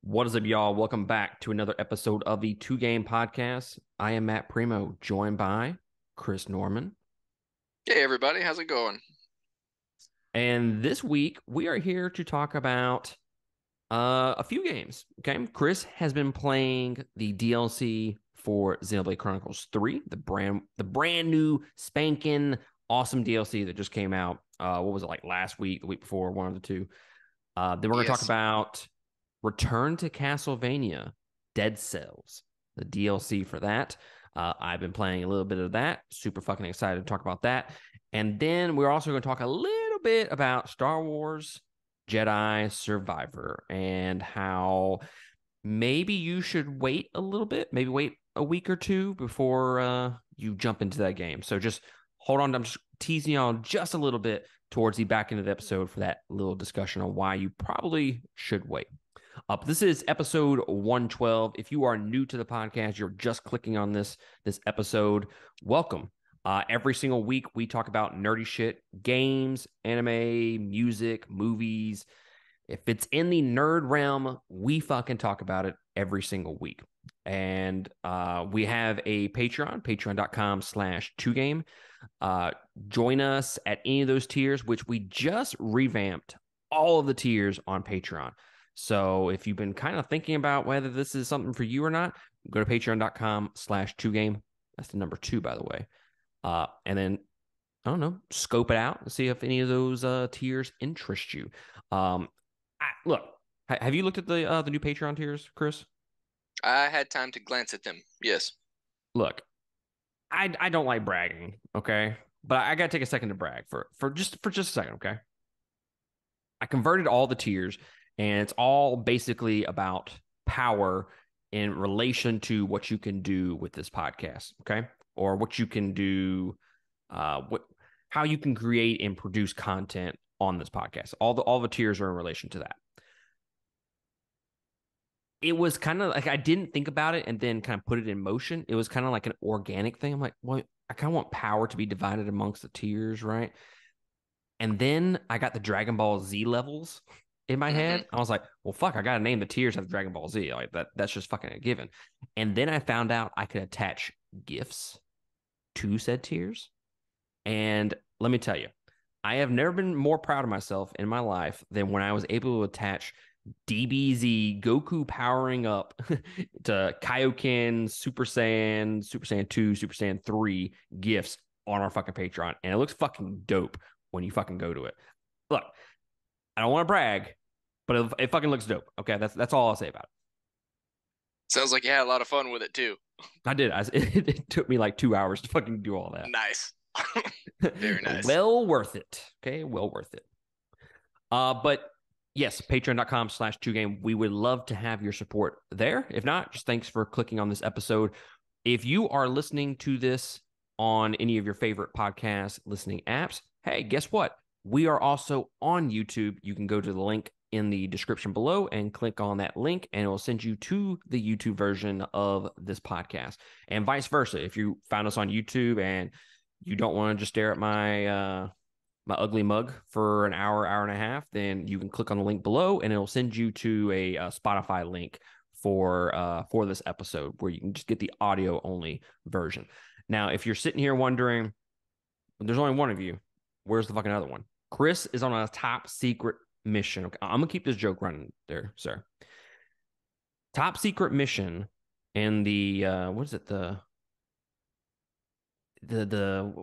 What is up, y'all? Welcome back to another episode of the Two Game Podcast. I am Matt Primo, joined by Chris Norman. Hey everybody, how's it going? And this week, we are here to talk about a few games. Okay. Chris has been playing the DLC for Xenoblade Chronicles 3, the brand new spanking awesome DLC that just came out. What was it, like last week, the week before, one of the two. Then we're going to talk Yes. about Return to Castlevania, Dead Cells, the DLC for that. I've been playing a little bit of that. Super fucking excited to talk about that. And then we're also going to talk a little bit about Star Wars Jedi Survivor and how maybe you should wait a little bit, maybe wait a week or two before you jump into that game. So just hold on. I'm just teasing y'all just a little bit towards the back end of the episode for that little discussion on why you probably should wait. This is episode 112. If you are new to the podcast, you're just clicking on this episode, welcome. Every single week, we talk about nerdy shit, games, anime, music, movies. If it's in the nerd realm, we fucking talk about it every single week. And we have a Patreon, patreon.com/2game. Join us at any of those tiers, which we just revamped all of the tiers on Patreon. So if you've been kind of thinking about whether this is something for you or not, go to patreon.com/2game. That's the number 2, by the way. And then, I don't know, scope it out and see if any of those tiers interest you. Look, have you looked at the new Patreon tiers, Chris? I had time to glance at them. Yes. Look, I don't like bragging, okay? But I gotta take a second to brag for just a second, okay? I converted all the tiers, and it's all basically about power in relation to what you can do with this podcast, okay? Or what you can do, how you can create and produce content on this podcast. All the tiers are in relation to that. It was kind of like I didn't think about it and then kind of put it in motion. It was kind of like an organic thing. I'm like, well, I kind of want power to be divided amongst the tiers, right? And then I got the Dragon Ball Z levels in my hmm head. I was like, well, fuck, I gotta name the tiers after Dragon Ball Z. Like that's just fucking a given. And then I found out I could attach GIFs to said tiers. And let me tell you, I have never been more proud of myself in my life than when I was able to attach DBZ Goku powering up to Kaioken, Super Saiyan 2, Super Saiyan 3 gifts on our fucking Patreon. And it looks fucking dope when you fucking go to it. Look, I don't want to brag, but it fucking looks dope. Okay, that's all I'll say about it. Sounds like you had a lot of fun with it too. I did. It took me like 2 hours to fucking do all that. Nice. Very nice. Well worth it. Okay, well worth it. But yes, patreon.com/2game. We would love to have your support there. If not, just thanks for clicking on this episode. If you are listening to this on any of your favorite podcast listening apps, hey, guess what? We are also on YouTube. You can go to the link in the description below and click on that link, and it will send you to the YouTube version of this podcast. And vice versa. If you found us on YouTube and you don't want to just stare at my ugly mug for an hour and a half, then you can click on the link below and it'll send you to a Spotify link for this episode where you can just get the audio only version. Now, if you're sitting here wondering, there's only one of you, where's the fucking other one? Chris is on a top secret mission. Okay, I'm gonna keep this joke running there, sir. Top secret mission in the what is it,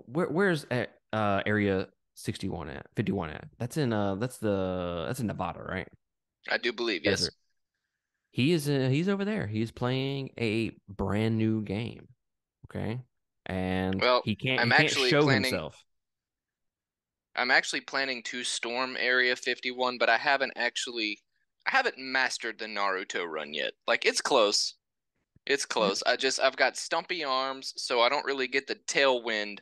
where's area 61 at 51 at? That's in Nevada, right? I do believe, yes. Desert. He's over there. He's playing a brand new game. Okay. And Well, he can't I'm he can't actually show planning himself. I'm actually planning to storm Area 51, but I haven't mastered the Naruto run yet. Like it's close. It's close. I've got stumpy arms, so I don't really get the tailwind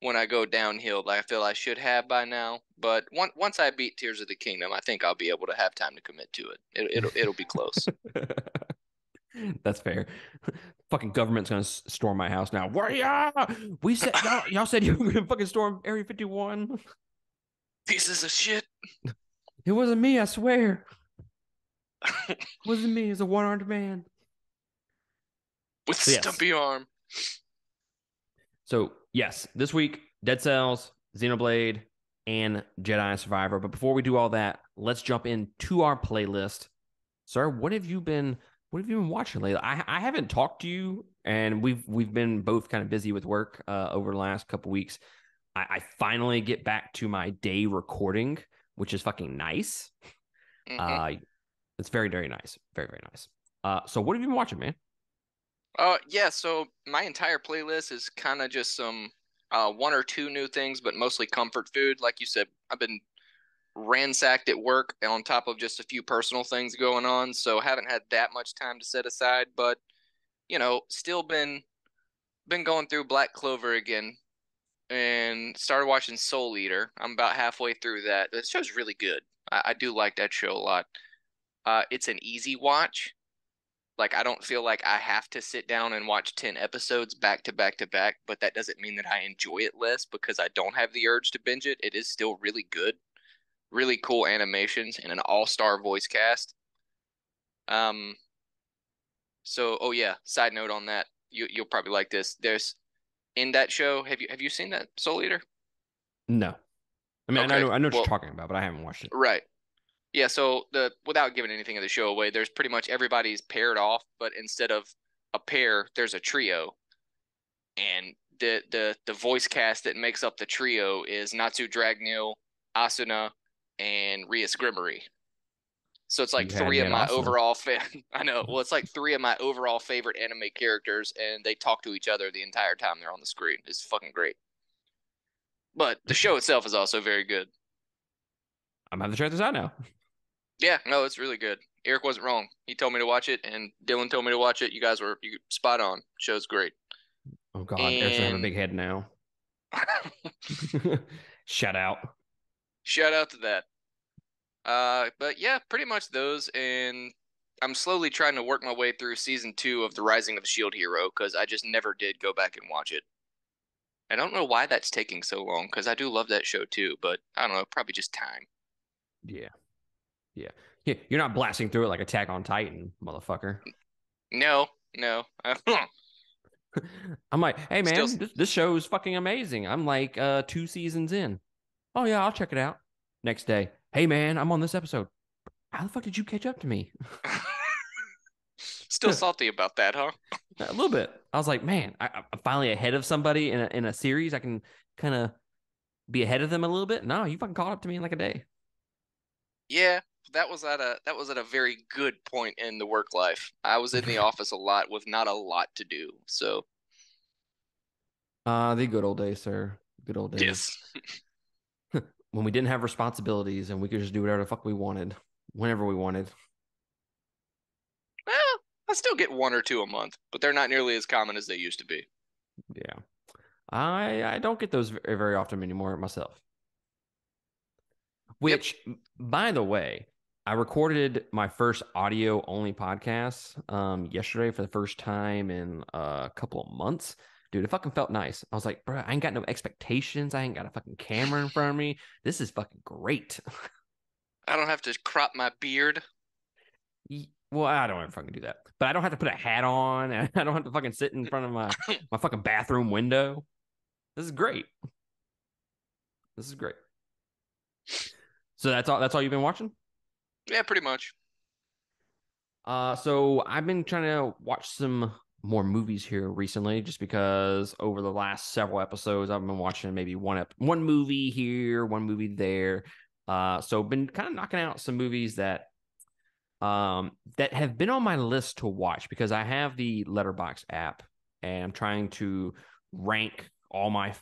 when I go downhill like I feel I should have by now. But once I beat Tears of the Kingdom, I think I'll be able to have time to commit to it. It'll be close. That's fair. Fucking government's gonna storm my house now. Warrior! We said y'all said you were gonna fucking storm Area 51. Pieces of shit. It wasn't me, I swear. Wasn't me. It's a one-armed man. With So yes. stumpy arm. So yes, this week, Dead Cells, Xenoblade, and Jedi Survivor. But before we do all that, let's jump into our playlist. Sir, what have you been watching lately? I haven't talked to you, and we've been both kind of busy with work over the last couple weeks. I finally get back to my day recording, which is fucking nice. Hmm. Uh, it's very, very nice. Very, very nice. So what have you been watching, man? Yeah, so my entire playlist is kind of just some one or two new things, but mostly comfort food. Like you said, I've been ransacked at work on top of just a few personal things going on, so haven't had that much time to set aside, but still been going through Black Clover again and started watching Soul Eater. I'm about halfway through that. That show's really good. I do like that show a lot. It's an easy watch. Like I don't feel like I have to sit down and watch 10 episodes back to back to back, but that doesn't mean that I enjoy it less because I don't have the urge to binge it. It is still really good. Really cool animations and an all-star voice cast. Um oh yeah, side note on that. You'll probably like this. There's in that show, have you seen that Soul Eater? No, I mean Okay. I know what you're Well, talking about, but I haven't watched it. right. Yeah, so the without giving anything of the show away, there's pretty much everybody's paired off, but instead of a pair, there's a trio. And the voice cast that makes up the trio is Natsu Dragneel, Asuna, and Rhea Scribbery. So it's like You had three me of at my Asuna. overall I know. Well, it's like three of my overall favorite anime characters, and they talk to each other the entire time they're on the screen. It's fucking great. But the show itself is also very good. I'm gonna have to check this out now. Yeah, no, it's really good. Eric wasn't wrong. He told me to watch it, and Dylan told me to watch it. You guys were spot on. Show's great. Oh God, Eric's gonna have a And big head now. Shout out. shout out to that. But yeah, pretty much those. And I'm slowly trying to work my way through season 2 of The Rising of the Shield Hero because I just never did go back and watch it. I don't know why that's taking so long because I do love that show too, but I don't know, probably just time. Yeah, yeah, yeah. You're not blasting through it like Attack on Titan, motherfucker. No, no. I'm like, hey Still, man, this show is fucking amazing. I'm like 2 seasons in. Oh yeah, I'll check it out. Next day, hey man, I'm on this episode. How the fuck did you catch up to me? still salty about that, huh? A little bit. I was like, man, I'm finally ahead of somebody in a series. I can kind of be ahead of them a little bit. No, you fucking caught up to me in like a day. Yeah, that was at a very good point in the work life. I was in the office a lot with not a lot to do. So, The good old days, sir. Good old days. yes. When we didn't have responsibilities and we could just do whatever the fuck we wanted, whenever we wanted. Well, I still get one or two a month, but they're not nearly as common as they used to be. Yeah. I don't get those very, very often anymore myself. Yep. Which, by the way, I recorded my first audio only podcast yesterday for the first time in a couple of months. Dude, it fucking felt nice. I was like, bro, I ain't got no expectations. I ain't got a fucking camera in front of me. This is fucking great. I don't have to crop my beard. Well, I don't ever fucking do that. But I don't have to put a hat on. And I don't have to fucking sit in front of my fucking bathroom window. This is great. This is great. So that's all you've been watching? Yeah, pretty much. So I've been trying to watch some more movies here recently, just because over the last several episodes I've been watching maybe one movie here, one movie there. So been kind of knocking out some movies that have been on my list to watch because I have the Letterbox app and I'm trying to rank all my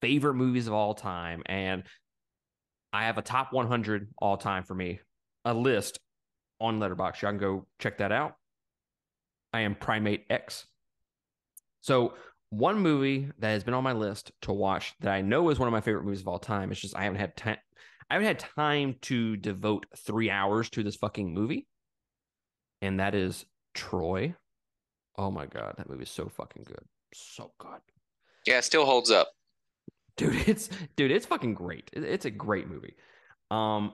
favorite movies of all time, and I have a top 100 all time for me, a list on Letterbox. You can go check that out. I am Primate X. So one movie that has been on my list to watch that I know is one of my favorite movies of all time. It's just I haven't had time. I haven't had time to devote 3 hours to this fucking movie, and that is Troy. Oh my god, that movie is so fucking good, so good, Yeah, it still holds up. dude. It's fucking great. It's a great movie. Um,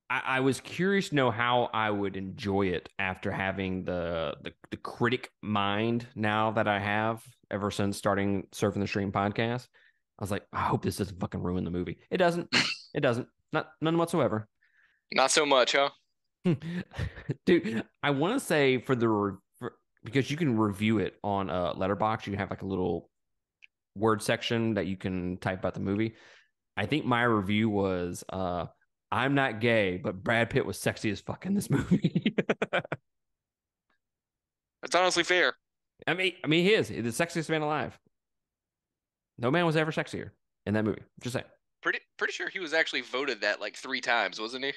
I was curious to know how I would enjoy it after having the critic mind now that I have ever since starting Surfing the Stream podcast. I was like, I hope this doesn't fucking ruin the movie. It doesn't. It doesn't. Not none whatsoever. Not so much, huh? Dude, I want to say because you can review it on a letterbox, you have like a little word section that you can type about the movie. I think my review was I'm not gay, but Brad Pitt was sexy as fuck in this movie. That's honestly fair. I mean, he is the sexiest man alive. No man was ever sexier in that movie. Just saying. Pretty sure he was actually voted that like 3 times, wasn't he?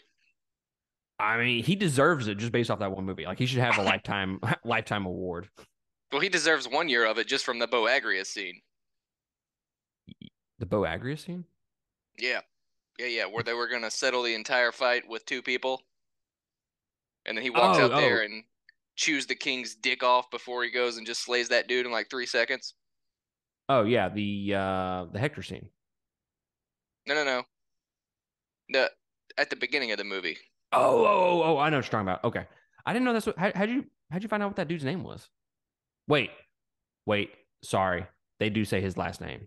I mean, he deserves it just based off that one movie. Like he should have a lifetime award. Well, he deserves 1 year of it just from the Bo Agrius scene. The Bo Agrius scene. Yeah, yeah, where they were gonna settle the entire fight with 2 people, and then he walks Oh, out there oh, and chews the king's dick off before he goes and just slays that dude in like 3 seconds. oh yeah, the Hector scene. No, no, no. The At the beginning of the movie. Oh, I know what you're talking about. Okay, I didn't know that's what. How'd you find out what that dude's name was? Wait, wait. Sorry, they do say his last name.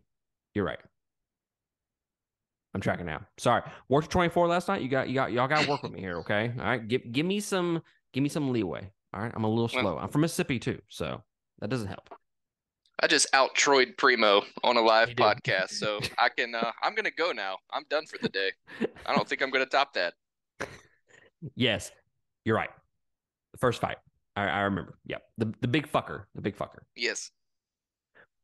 You're right. I'm tracking now. Sorry, worked 24 last night. Y'all got to work with me here. Okay, all right. Give me some leeway. All right, I'm a little Well, slow. I'm from Mississippi too, so that doesn't help. I just out Troyed Primo on a live You did. podcast, so I can. I'm gonna go now. I'm done for the day. I don't think I'm gonna top that. Yes, you're right. The first fight. I remember. Yep. The big fucker. The big fucker. Yes.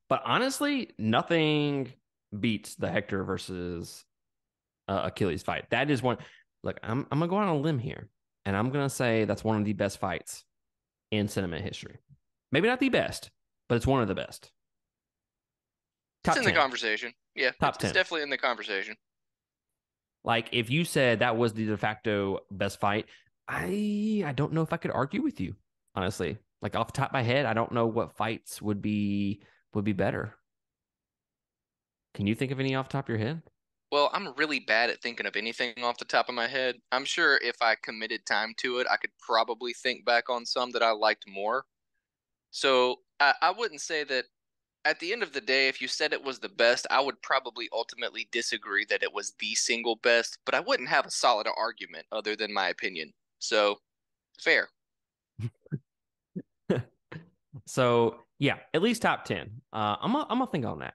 But honestly, nothing beats the Hector versus Achilles fight. That is one. Look, I'm gonna go on a limb here, and I'm gonna say that's one of the best fights in cinema history. Maybe not the best, but it's one of the best. It's Top in the 10. conversation. Yeah, Top it's 10. definitely in the conversation. Like if you said that was the de facto best fight, I don't know if I could argue with you, honestly. Like off the top of my head, I don't know what fights would be better. Can you think of any off the top of your head? Well, I'm really bad at thinking of anything off the top of my head. I'm sure if I committed time to it, I could probably think back on some that I liked more. So I wouldn't say that at the end of the day, if you said it was the best, I would probably ultimately disagree that it was the single best, but I wouldn't have a solid argument other than my opinion. So fair. So yeah, at least top 10. I'm gonna think on that.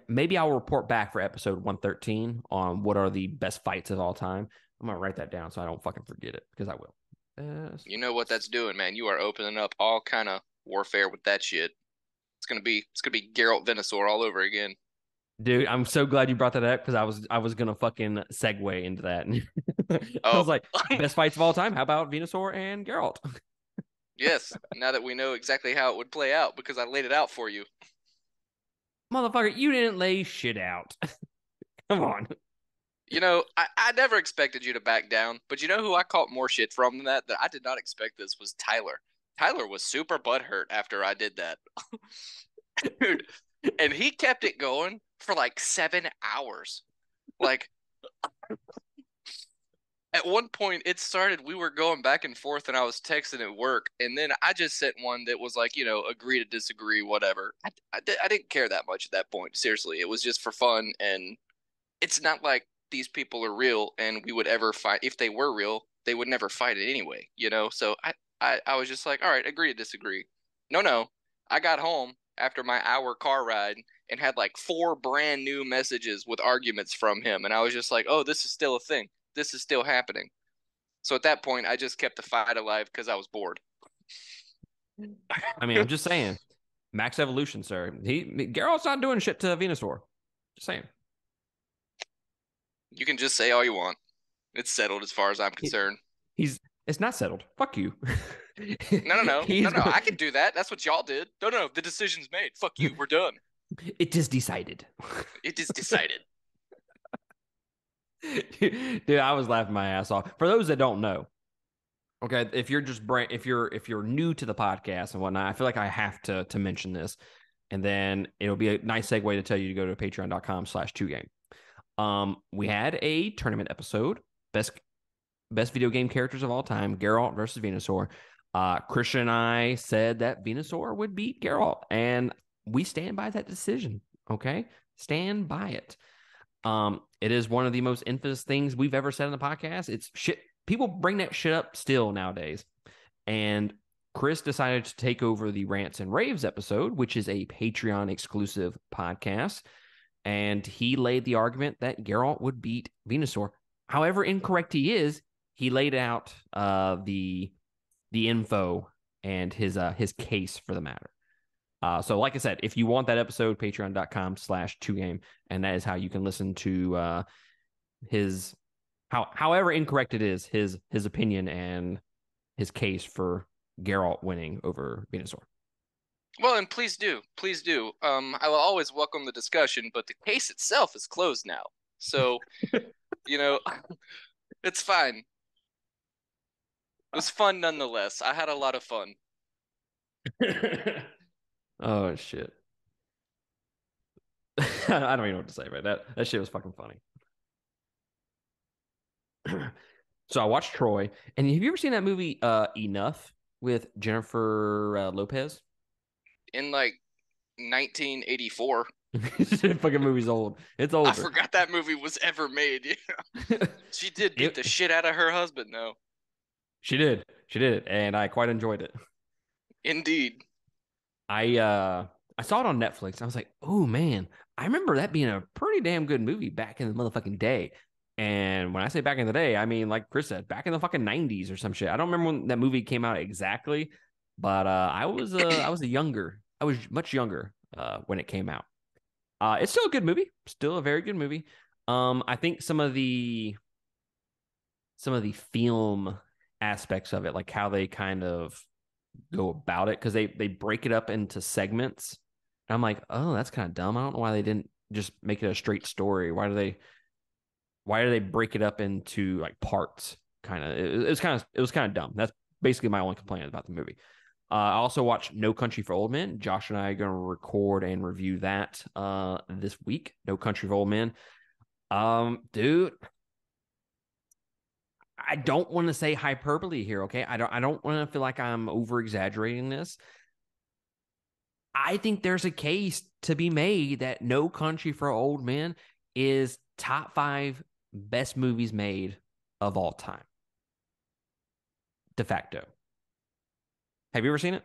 Maybe I'll report back for episode 113 on what are the best fights of all time. I'm gonna write that down so I don't fucking forget it because I will. You know what that's doing, man. You are opening up all kind of warfare with that shit. It's gonna be Geralt Venusaur all over again. Dude, I'm so glad you brought that up because I was gonna fucking segue into that. I was Oh, like, best fights of all time. How about Venusaur and Geralt? yes. Now that we know exactly how it would play out because I laid it out for you. Motherfucker, you didn't lay shit out. Come on. You know, I never expected you to back down, but you know who I caught more shit from than that I did not expect this was Tyler. Tyler was super butthurt after I did that. Dude, and he kept it going for like 7 hours. Like at one point it started, we were going back and forth and I was texting at work, and then I just sent one that was like, agree to disagree, whatever. I didn't care that much at that point. Seriously, it was just for fun, and it's not like these people are real and we would ever fight. If they were real, they would never fight it anyway. So I was just like, all right, agree to disagree. No, I got home after my hour car ride and had like 4 brand new messages with arguments from him, and I was just like, oh, this is still a thing. This is still happening. So at that point, I just kept the fight alive because I was bored. I mean, I'm just saying. Max Evolution, sir. Geralt's not doing shit to Venusaur. Just saying. You can just say all you want. It's settled as far as I'm He, concerned. it's not settled. Fuck you. No, no, no, no, He's no. going. I can do that. That's what y'all did. No, no, the decision's made. Fuck you. We're done. It is decided. It is decided. Dude, I was laughing my ass off. For those that don't know, okay, if you're just if you're new to the podcast and whatnot, I feel like I have to mention this, and then it'll be a nice segue to tell you to go to patreon.com/2game. We had a tournament episode, best video game characters of all time, Geralt versus Venusaur. Christian and I said that Venusaur would beat Geralt, and we stand by that decision. Okay, stand by it. It is one of the most infamous things we've ever said on the podcast. It's shit. People bring that shit up still nowadays. And Chris decided to take over the Rants and Raves episode, which is a Patreon exclusive podcast. And he laid the argument that Geralt would beat Venusaur. However incorrect he is, he laid out the info and his case for the matter. So like I said, if you want that episode, patreon.com/2game, and that is how you can listen to his however incorrect it is, his opinion and his case for Geralt winning over Venusaur. Well, and please do. I will always welcome the discussion, but the case itself is closed now. So, it's fine. It was fun nonetheless. I had a lot of fun. Oh shit. I don't even know what to say, right? That shit was fucking funny. So I watched Troy, and have you ever seen that movie Enough with Jennifer Lopez? In like 1984. Fucking movie's old. It's older. I forgot that movie was ever made. Yeah. She did beat the shit out of her husband, though. She did, and I quite enjoyed it. Indeed. I saw it on Netflix. I was like, oh man, I remember that being a pretty damn good movie back in the motherfucking day. And when I say back in the day, I mean, like Chris said, back in the fucking 90s or some shit. I don't remember when that movie came out exactly, but I was much younger when it came out. It's still a good movie, still a very good movie. I think some of the film aspects of it, like how they kind of go about it, because they break it up into segments. And I'm like, oh, that's kind of dumb. I don't know why they didn't just make it a straight story. Why do they break it up into like parts? Kind of, it was kind of dumb. That's basically my only complaint about the movie. I also watched No Country for Old Men. Josh and I are going to record and review that this week. No Country for Old Men. Dude, I don't want to say hyperbole here, okay? I don't want to feel like I'm over exaggerating this. I think there's a case to be made that No Country for Old Men is top 5 best movies made of all time. De facto. Have you ever seen it?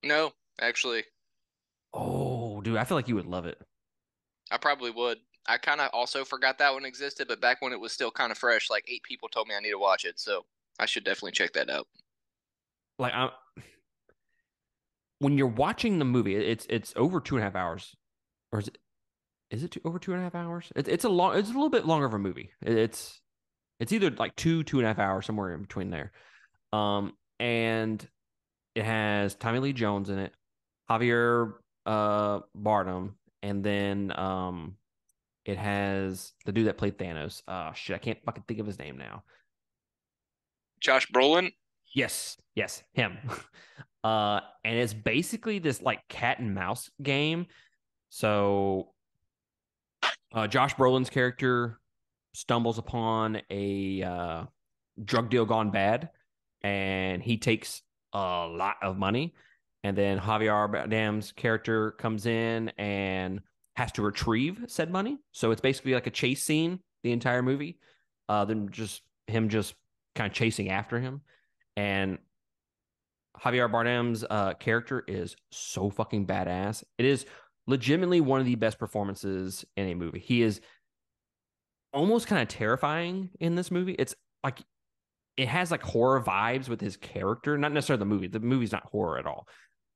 No, actually. Oh, dude, I feel like you would love it. I probably would. I kind of also forgot that one existed, but back when it was still kind of fresh, like 8 people told me I need to watch it, so I should definitely check that out. Like, when you're watching the movie, it's over 2.5 hours, or is it over 2.5 hours? It's a little bit longer of a movie. It's either like 2.5 hours, somewhere in between there. And it has Tommy Lee Jones in it, Javier Bardem, and then it has the dude that played Thanos. Shit, I can't fucking think of his name now. Josh Brolin? Yes, him. And it's basically this like cat and mouse game. So Josh Brolin's character stumbles upon a drug deal gone bad, and he takes a lot of money. And then Javier Bardem's character comes in and has to retrieve said money. So it's basically like a chase scene the entire movie. Then just him just kind of chasing after him. And Javier Bardem's character is so fucking badass. It is legitimately one of the best performances in a movie. He is almost kind of terrifying in this movie. It's like it has like horror vibes with his character, not necessarily the movie. The movie's not horror at all,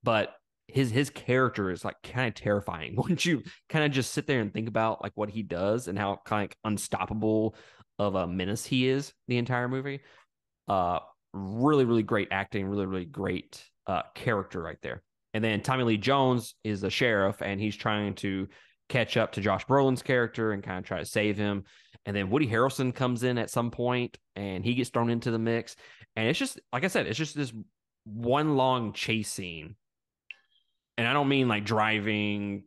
but his character is like kind of terrifying once you kind of just sit there and think about like what he does and how kind of like unstoppable of a menace he is the entire movie. Really great acting, really great character right there. And then Tommy Lee Jones is the sheriff, and he's trying to catch up to Josh Brolin's character and kind of try to save him. And then Woody Harrelson comes in at some point, and he gets thrown into the mix. And it's just, like I said, it's just this one long chase scene. And I don't mean like driving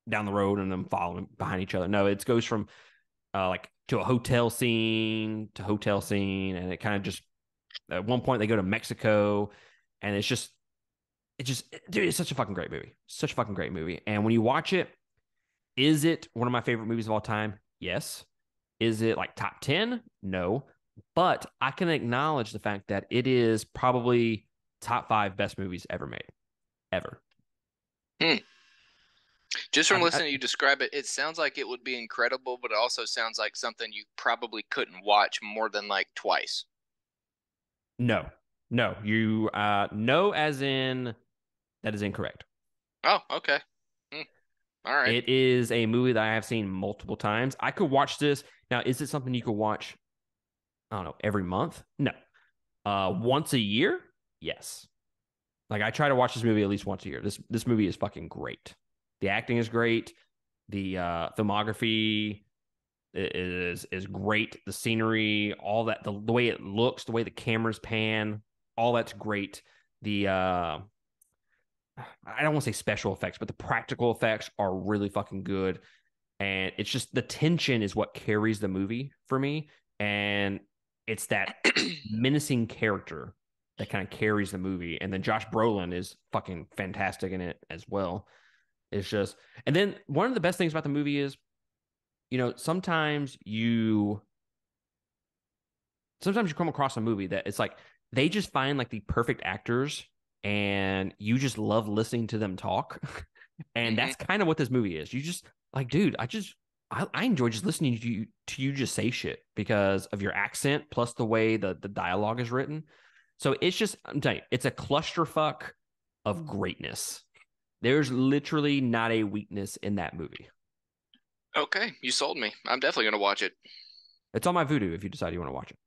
down the road and them following behind each other. No, it goes from like to a hotel scene to hotel scene, and it kind of just at one point they go to Mexico, and dude, it's such a fucking great movie, such a fucking great movie. And when you watch it, is it one of my favorite movies of all time? Yes. Is it like top 10? No. But I can acknowledge the fact that it is probably top 5 best movies ever made, ever. Hmm. Just from I listening to you describe it, it sounds like it would be incredible, but it also sounds like something you probably couldn't watch more than like twice. no, no, you no, as in that is incorrect. Oh, okay. Hmm. All right. It is a movie that I have seen multiple times. I could watch this now. Is it something you could watch? I don't know, every month? No. Once a year? Yes. Like I try to watch this movie at least once a year. This movie is fucking great. The acting is great. The filmography is great. The scenery, all that, the way it looks, the way the cameras pan, all that's great. The I don't want to say special effects, but the practical effects are really fucking good. And it's just the tension is what carries the movie for me. And it's that menacing character that kind of carries the movie. And then Josh Brolin is fucking fantastic in it as well. It's just, and then one of the best things about the movie is, sometimes you come across a movie that it's like they just find like the perfect actors and you just love listening to them talk. And Hmm. that's kind of what this movie is. You just like, dude, I enjoy just listening to you just say shit because of your accent plus the way the dialogue is written. So it's just, I'm telling you, it's a clusterfuck of greatness. There's literally not a weakness in that movie. Okay, you sold me. I'm definitely gonna watch it. It's on my Voodoo if you decide you want to watch it.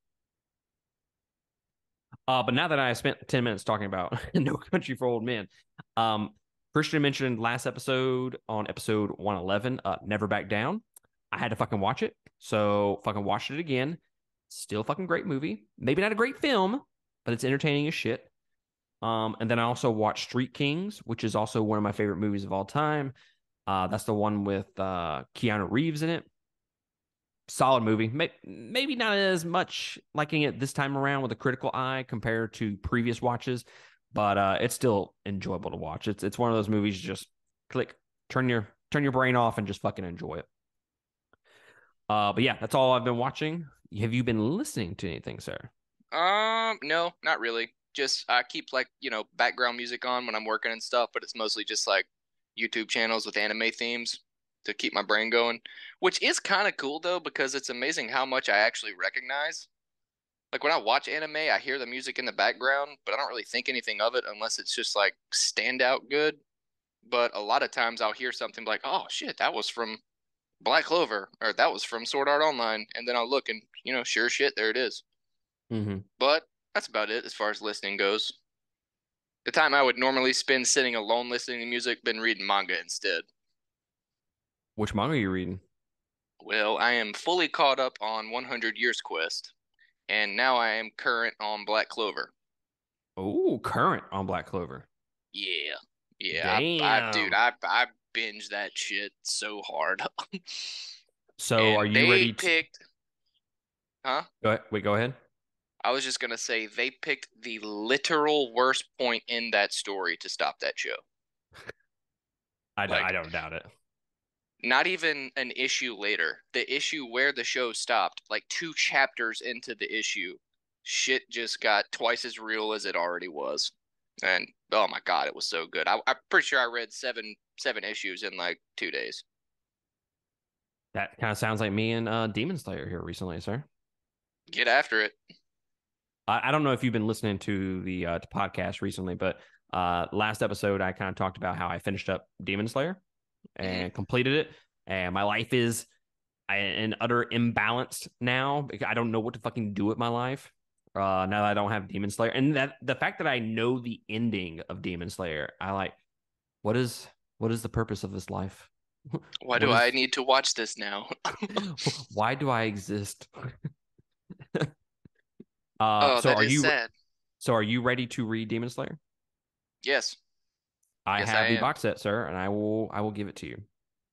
But now that I spent 10 minutes talking about No Country for Old Men, um, Christian mentioned last episode on episode 111, Never Back Down. I had to fucking watch it. So fucking watched it again. Still fucking great movie. Maybe not a great film, but it's entertaining as shit. And then I also watched Street Kings, which is also one of my favorite movies of all time. That's the one with Keanu Reeves in it. Solid movie. Maybe not as much liking it this time around with a critical eye compared to previous watches, but it's still enjoyable to watch. It's one of those movies you just click, turn your brain off and just fucking enjoy it. But yeah, that's all I've been watching. Have you been listening to anything, sir? No, not really. Just I keep like, background music on when I'm working and stuff, but it's mostly just like YouTube channels with anime themes to keep my brain going, which is kind of cool though because it's amazing how much I actually recognize. Like when I watch anime, I hear the music in the background, but I don't really think anything of it unless it's just like standout good. But a lot of times I'll hear something like, "Oh shit, that was from Black Clover," or "That was from Sword Art Online," and then I'll look and, sure shit, there it is. Mm-hmm. But that's about it as far as listening goes. The time I would normally spend sitting alone listening to music, been reading manga instead. Which manga are you reading? Well, I am fully caught up on 100 Years Quest, and now I am current on Black Clover. Oh, current on Black Clover. Yeah, yeah, dude, Damn. I binged that shit so hard, So are and you they ready to picked, huh? go ahead? Wait, go ahead. I was just gonna say they picked the literal worst point in that story to stop that show. I Like, don't doubt it. not even an issue later. The issue where the show stopped, like 2 chapters into the issue, shit just got twice as real as it already was. And oh my god, it was so good. I'm pretty sure I read seven issues in like 2 days. That kind of sounds like me and Demon Slayer here recently, sir. Get after it. I don't know if you've been listening to the podcast recently, but last episode I kind of talked about how I finished up Demon Slayer Hmm. and completed it, and my life is in utter imbalance now. I don't know what to fucking do with my life. Now that I don't have Demon Slayer, and that the fact that I know the ending of Demon Slayer, I like what is what is the purpose of this life? Why What do I is need to watch this now? why do I exist? Oh, So that are is you sad. ready to read Demon Slayer? Yes. I Yes, I have the am. box set, sir, and I will give it to you.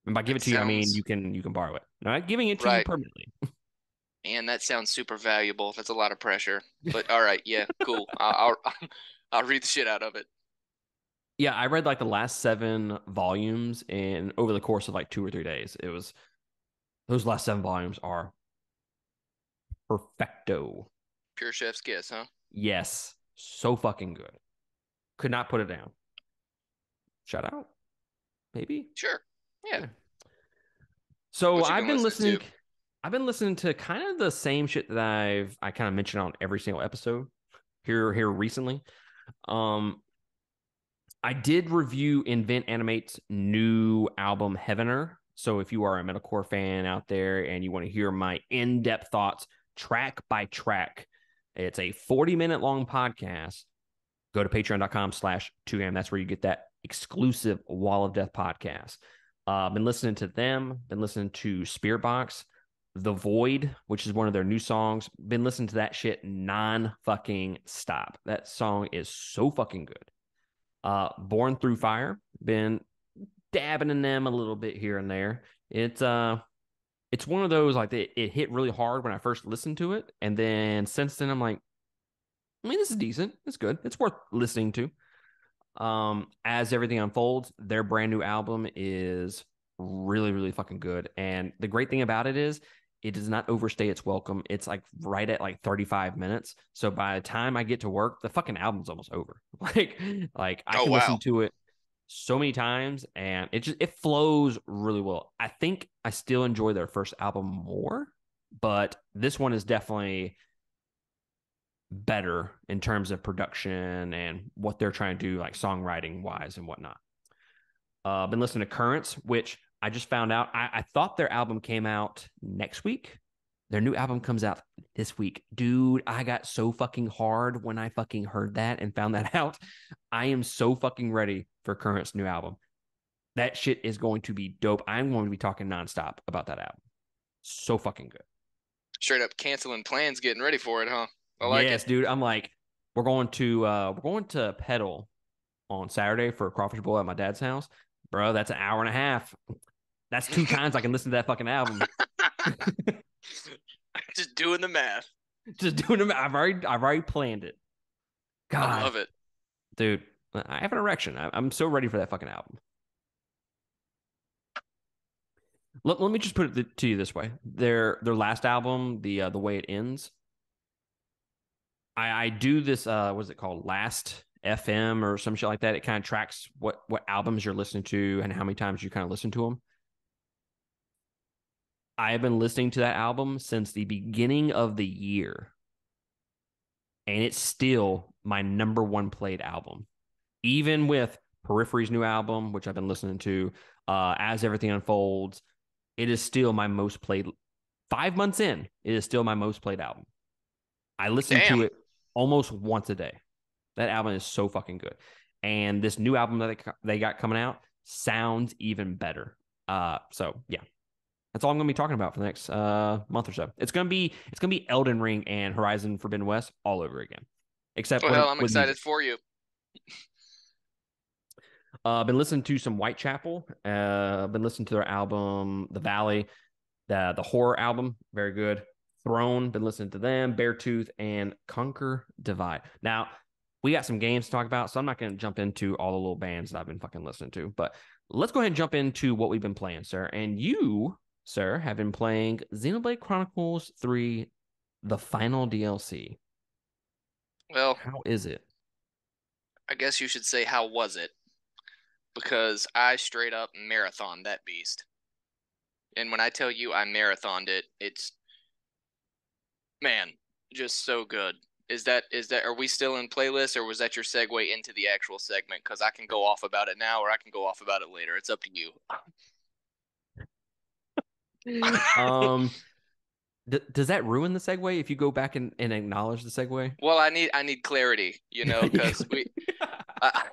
And by give That it to you, I mean sounds you can borrow it. I'm not giving it to you right. permanently. Man, that sounds super valuable. That's a lot of pressure. But all right, yeah, cool. I'll read the shit out of it. Yeah, I read like the last 7 volumes in over the course of like 2 or 3 days. It was those last 7 volumes are perfecto. Pure chef's kiss, huh? Yes, so fucking good. Could not put it down. Shout out, maybe. Sure. Yeah. Yeah. So What you been listening to? I've been listening to kind of the same shit that I kind of mentioned on every single episode here recently. Um, I did review Invent Animate's new album Heavener. So if you are a metalcore fan out there and you want to hear my in-depth thoughts track by track, it's a 40-minute long podcast. Go to patreon.com/2am. That's where you get that exclusive Wall of Death podcast. Been listening to them, been listening to Spiritbox, The Void, which is one of their new songs. Been listening to that shit non-fucking stop. That song is so fucking good. Born Through Fire, been dabbing in them a little bit here and there. It's one of those like it hit really hard when I first listened to it, and then since then I'm like, I mean, this is decent. It's good. It's worth listening to. As everything unfolds, their brand new album is really, really fucking good. And the great thing about it is it does not overstay its welcome. It's like right at like 35 minutes. So by the time I get to work, the fucking album's almost over. Like I Oh can listen wow. to it so many times and it flows really well. I think I still enjoy their first album more, but this one is definitely better in terms of production and what they're trying to do, like songwriting wise and whatnot. Been listening to Currents, which I just found out. I thought their album came out next week. Their new album comes out this week. Dude, I got so fucking hard when I fucking heard that and found that out. I am so fucking ready for Currents' new album. That shit is going to be dope. I'm going to be talking nonstop about that album. So fucking good. Straight up canceling plans, getting ready for it, huh? I like it. Yes, dude. I'm like, we're going to pedal on Saturday for a crawfish bowl at my dad's house. Bro, that's an hour and a half. That's 2 times I can listen to that fucking album. Just doing the math. Just doing them. I've already planned it. I God, love it. dude, I have an erection. I'm so ready for that fucking album. Let me just put it to you this way: their last album, the way it ends. I do this. What is it called? Last FM or some shit like that. It kind of tracks what albums you're listening to and how many times you kind of listen to them. I have been listening to that album since the beginning of the year, and it's still my number one played album, even with Periphery's new album, which I've been listening to. As everything unfolds, it is still my most played. 5 months in, it is still my most played album. I listen to Damn. it almost once a day. That album is so fucking good, and this new album that they got coming out sounds even better. So yeah, that's all I'm going to be talking about for the next month or so. It's gonna be Elden Ring and Horizon Forbidden West all over again, except Well, hell, I'm with excited music. for you. Been listening to some Whitechapel. Been listening to their album The Valley, the horror album, very good. Throne, been listening to them. Beartooth and Conquer Divide. Now we got some games to talk about, so I'm not going to jump into all the little bands that I've been fucking listening to, but let's go ahead and jump into what we've been playing, sir. And you, sir, have been playing Xenoblade Chronicles 3, the final DLC. Well, How is it? I guess you should say how was it? Because I straight up marathoned that beast. And when I tell you I marathoned it, it's man, just so good. Is that are we still in playlist or was that your segue into the actual segment? Because I can go off about it now or I can go off about it later. It's up to you. um, does that ruin the segue if you go back and acknowledge the segue? Well, I need clarity, because I,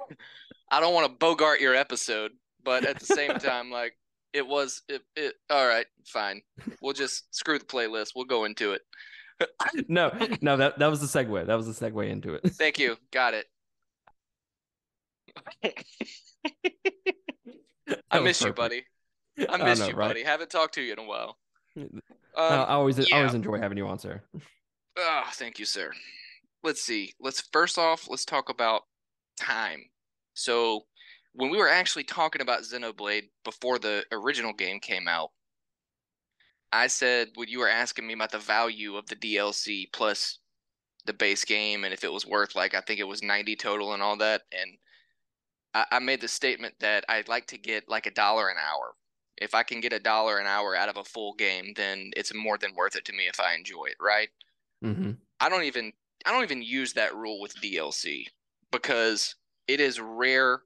I don't want to bogart your episode, but at the same time, like it all right, fine. We'll just screw the playlist. We'll go into it. No, no, that was the segue. That was the segue into it. Thank you. Got it. I That was miss you, perfect. buddy. I I missed know, you, right? buddy. Haven't talked to you in a while. I Yeah. always enjoy having you on, sir. Thank you, sir. Let's see. Let's first off, let's talk about time. So, when we were actually talking about Xenoblade before the original game came out, I said when you were asking me about the value of the DLC plus the base game and if it was worth like I think it was 90 total and all that, and I made the statement that I'd like to get like $1 an hour. If I can get $1 an hour out of a full game, then it's more than worth it to me if I enjoy it, right? Mm-hmm. I don't even I don't even use that rule with DLC because it is rare,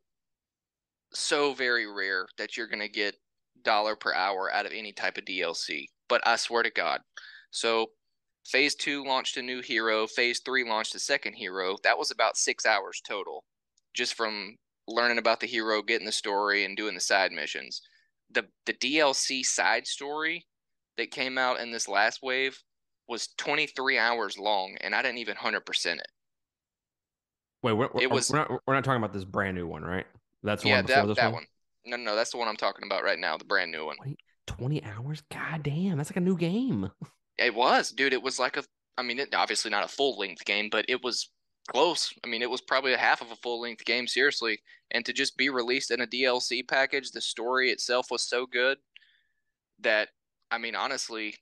so very rare that you're gonna get dollar per hour out of any type of DLC. But I swear to God. So Phase 2 launched a new hero, Phase 3 launched a second hero. That was about 6 hours total, just from learning about the hero, getting the story, and doing the side missions. The DLC side story that came out in this last wave was 23 hours long, and I didn't even 100% it. Wait, It was we're not talking about this brand new one, right? That's the Yeah, one before that this that one. one. No, no, that's the one I'm talking about right now, the brand new one. 20 hours? God damn, that's like a new game. It was, dude. It was like obviously not a full length game, but it was close. I mean, it was probably a half of a full length game, seriously. And to just be released in a DLC package, the story itself was so good that, honestly,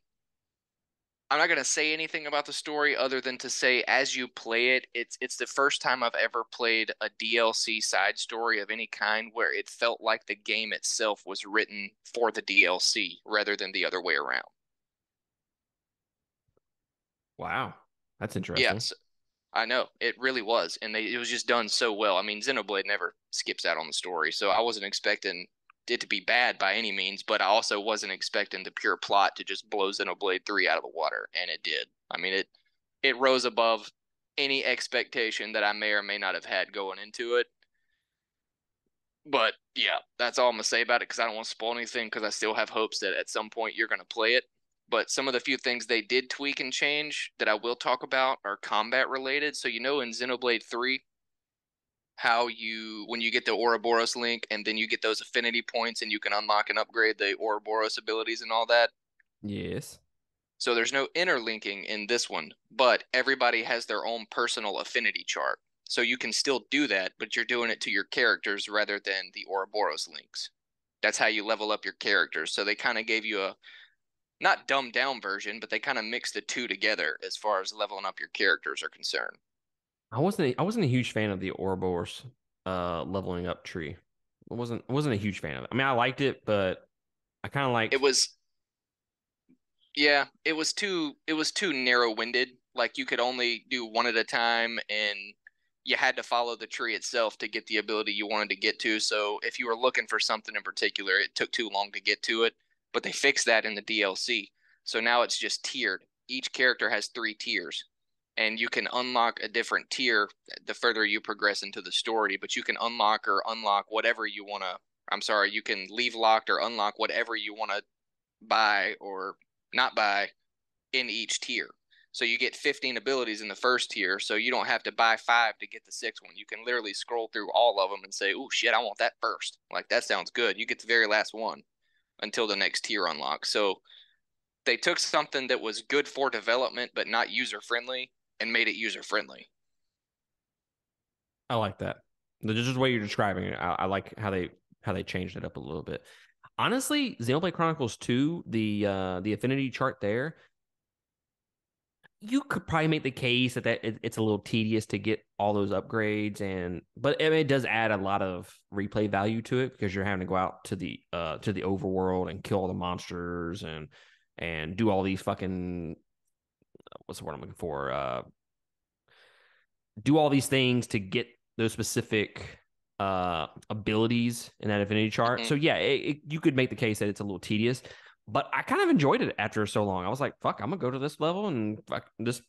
I'm not gonna say anything about the story other than to say as you play it, it's the first time I've ever played a DLC side story of any kind where it felt like the game itself was written for the DLC rather than the other way around. Wow, that's interesting. Yes, I know it really was, and it was just done so well. I mean, Xenoblade never skips out on the story, so I wasn't expecting it to be bad by any means, but I also wasn't expecting the pure plot to just blow Xenoblade 3 out of the water, and it did. It rose above any expectation that I may or may not have had going into it. But yeah, that's all I'm gonna say about it because I don't want to spoil anything because I still have hopes that at some point you're gonna play it. But some of the few things they did tweak and change that I will talk about are combat related. So in Xenoblade 3, how you when you get the Ouroboros link and then you get those affinity points and you can unlock and upgrade the Ouroboros abilities and all that. Yes. So there's no interlinking in this one, but everybody has their own personal affinity chart. So you can still do that, but you're doing it to your characters rather than the Ouroboros links. That's how you level up your characters. So they kind of gave you a not dumbed down version, but they kind of mixed the two together as far as leveling up your characters are concerned. I wasn't a huge fan of the Ouroboros leveling up tree. I wasn't a huge fan of it. I mean, I liked it, but I kind of It liked was Yeah, it was too narrow-winded. Like you could only do one at a time and you had to follow the tree itself to get the ability you wanted to get to. So if you were looking for something in particular, it took too long to get to it. But they fixed that in the DLC. So now it's just tiered. Each character has 3 tiers. And you can unlock a different tier the further you progress into the story, but you can unlock or unlock whatever you want to. I'm sorry, you can leave locked or unlock whatever you want to buy or not buy in each tier. So you get 15 abilities in the first tier, so you don't have to buy 5 to get the sixth one. You can literally scroll through all of them and say, "Oh shit, I want that first." Like that sounds good. You get the very last one until the next tier unlocks. So they took something that was good for development but not user friendly and made it user friendly. I like that. Just the way you're describing it, I like how they changed it up a little bit. Honestly, Xenoblade Chronicles 2, the affinity chart there, you could probably make the case that it's a little tedious to get all those upgrades but I mean, it does add a lot of replay value to it because you're having to go out to the overworld and kill all the monsters and do all these fucking what's the word I'm looking for? Do all these things to get those specific abilities in that affinity chart. Mm-hmm. So yeah, you could make the case that it's a little tedious, but I kind of enjoyed it after so long. I was like, fuck, I'm gonna go to this level and just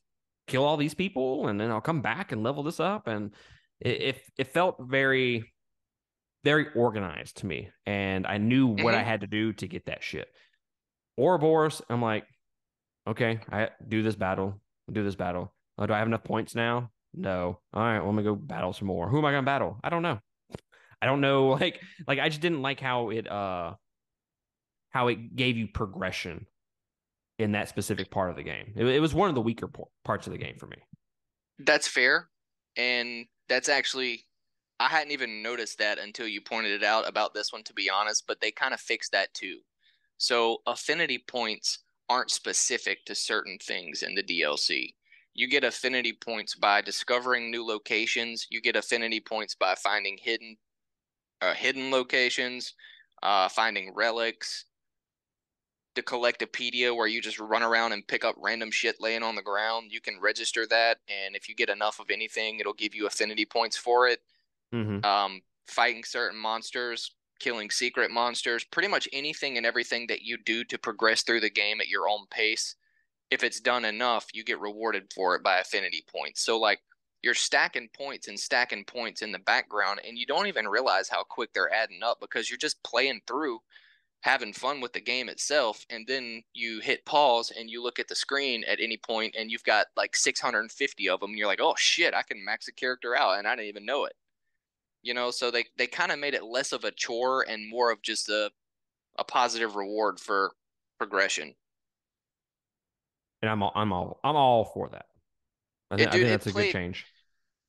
kill all these people, and then I'll come back and level this up. And it felt very organized to me, and I knew what I Mm-hmm. had to do to get that shit. Ouroboros, I'm like, okay, I do this battle, do this battle. Oh, do I have enough points now? No. All right, well, let me go battle some more. Who am I gonna battle? I don't know. I don't know. Like I just didn't like how it gave you progression in that specific part of the game. It was one of the weaker parts of the game for me. That's fair. And that's actually, I hadn't even noticed that until you pointed it out about this one, to be honest, but they kind of fixed that too. So affinity points aren't specific to certain things in the DLC. You get affinity points by discovering new locations. You get affinity points by finding hidden locations, finding relics, the Collectopedia where you just run around and pick up random shit laying on the ground. You can register that, and if you get enough of anything, it'll give you affinity points for it. Mm-hmm. Fighting certain monsters, killing secret monsters, pretty much anything and everything that you do to progress through the game at your own pace. If it's done enough, you get rewarded for it by affinity points. So like you're stacking points and stacking points in the background, and you don't even realize how quick they're adding up because you're just playing through, having fun with the game itself, and then you hit pause and you look at the screen at any point and you've got like 650 of them and you're like, oh shit, I can max a character out and I didn't even know it. So they kind of made it less of a chore and more of just a positive reward for progression. And I'm all for that. It I dude, think that's a good change.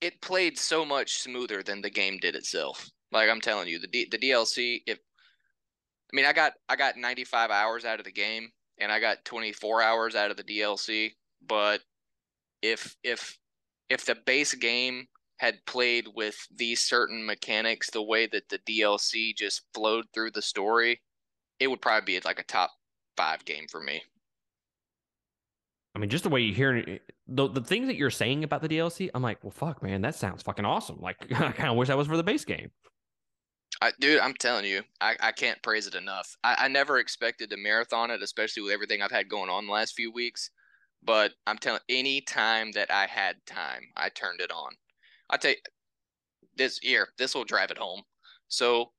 it played so much smoother than the game did itself. Like I'm telling you, the DLC, if I mean, I got 95 hours out of the game and I got 24 hours out of the DLC, but if if the base game had played with these certain mechanics the way that the DLC just flowed through the story, it would probably be like a top 5 game for me. I mean, just the way you hear the things that you're saying about the DLC, I'm like, well, fuck, man, that sounds fucking awesome. Like, I kind of wish that was for the base game. Dude, I'm telling you, I can't praise it enough. I never expected to marathon it, especially with everything I've had going on the last few weeks. But I'm telling, any time that I had time, I turned it on. I tell you, this will drive it home. So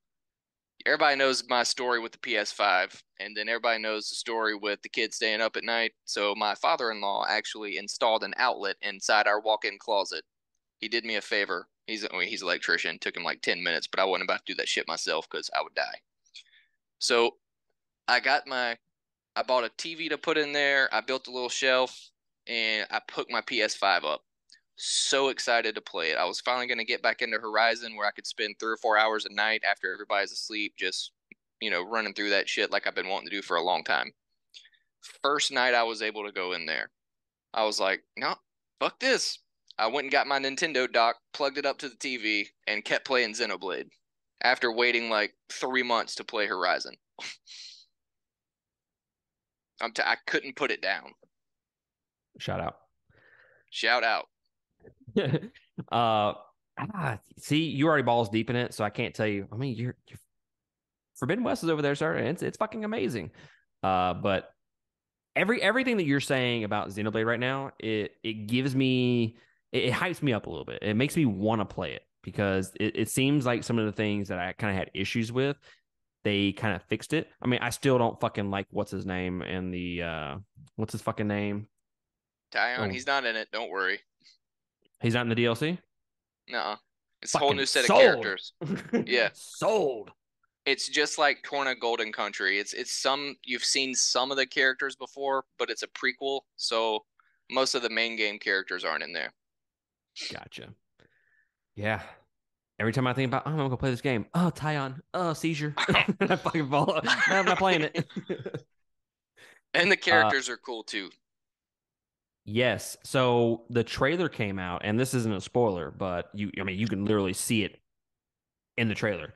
everybody knows my story with the PS5, and then everybody knows the story with the kids staying up at night. So my father-in-law actually installed an outlet inside our walk-in closet. He did me a favor. He's an electrician. Took him like 10 minutes, but I wasn't about to do that shit myself because I would die. So I got I bought a TV to put in there. I built a little shelf and I hooked my PS5 up. So excited to play it. I was finally going to get back into Horizon where I could spend 3 or 4 hours a night after everybody's asleep, just, running through that shit like I've been wanting to do for a long time. First night I was able to go in there. I was like, no, fuck this. I went and got my Nintendo dock, plugged it up to the TV, and kept playing Xenoblade after waiting like 3 months to play Horizon. I couldn't put it down. Shout out. Shout out. uh, see, you already balls deep in it, so I can't tell you. I mean, you're Forbidden West is over there, sir. And it's fucking amazing. But everything that you're saying about Xenoblade right now, it gives me it hypes me up a little bit. It makes me want to play it because it seems like some of the things that I kind of had issues with, they kind of fixed it. I mean, I still don't fucking like what's his name and the what's his fucking name? Tyon, Oh, he's not in it. Don't worry. he's not in the DLC. No, it's a whole Fucking new set of sold. characters. Yeah, Sold. it's just like Torna Golden Country. It's some you've seen some of the characters before, but it's a prequel, so most of the main game characters aren't in there. Gotcha. Yeah. Every time I think about, oh, I'm gonna go play this game. Oh, Tyon. Oh, seizure. I fucking fall. No, I'm not playing it. And the uh, characters are cool too. yes. So the trailer came out, and this isn't a spoiler, but I mean, you can literally see it in the trailer.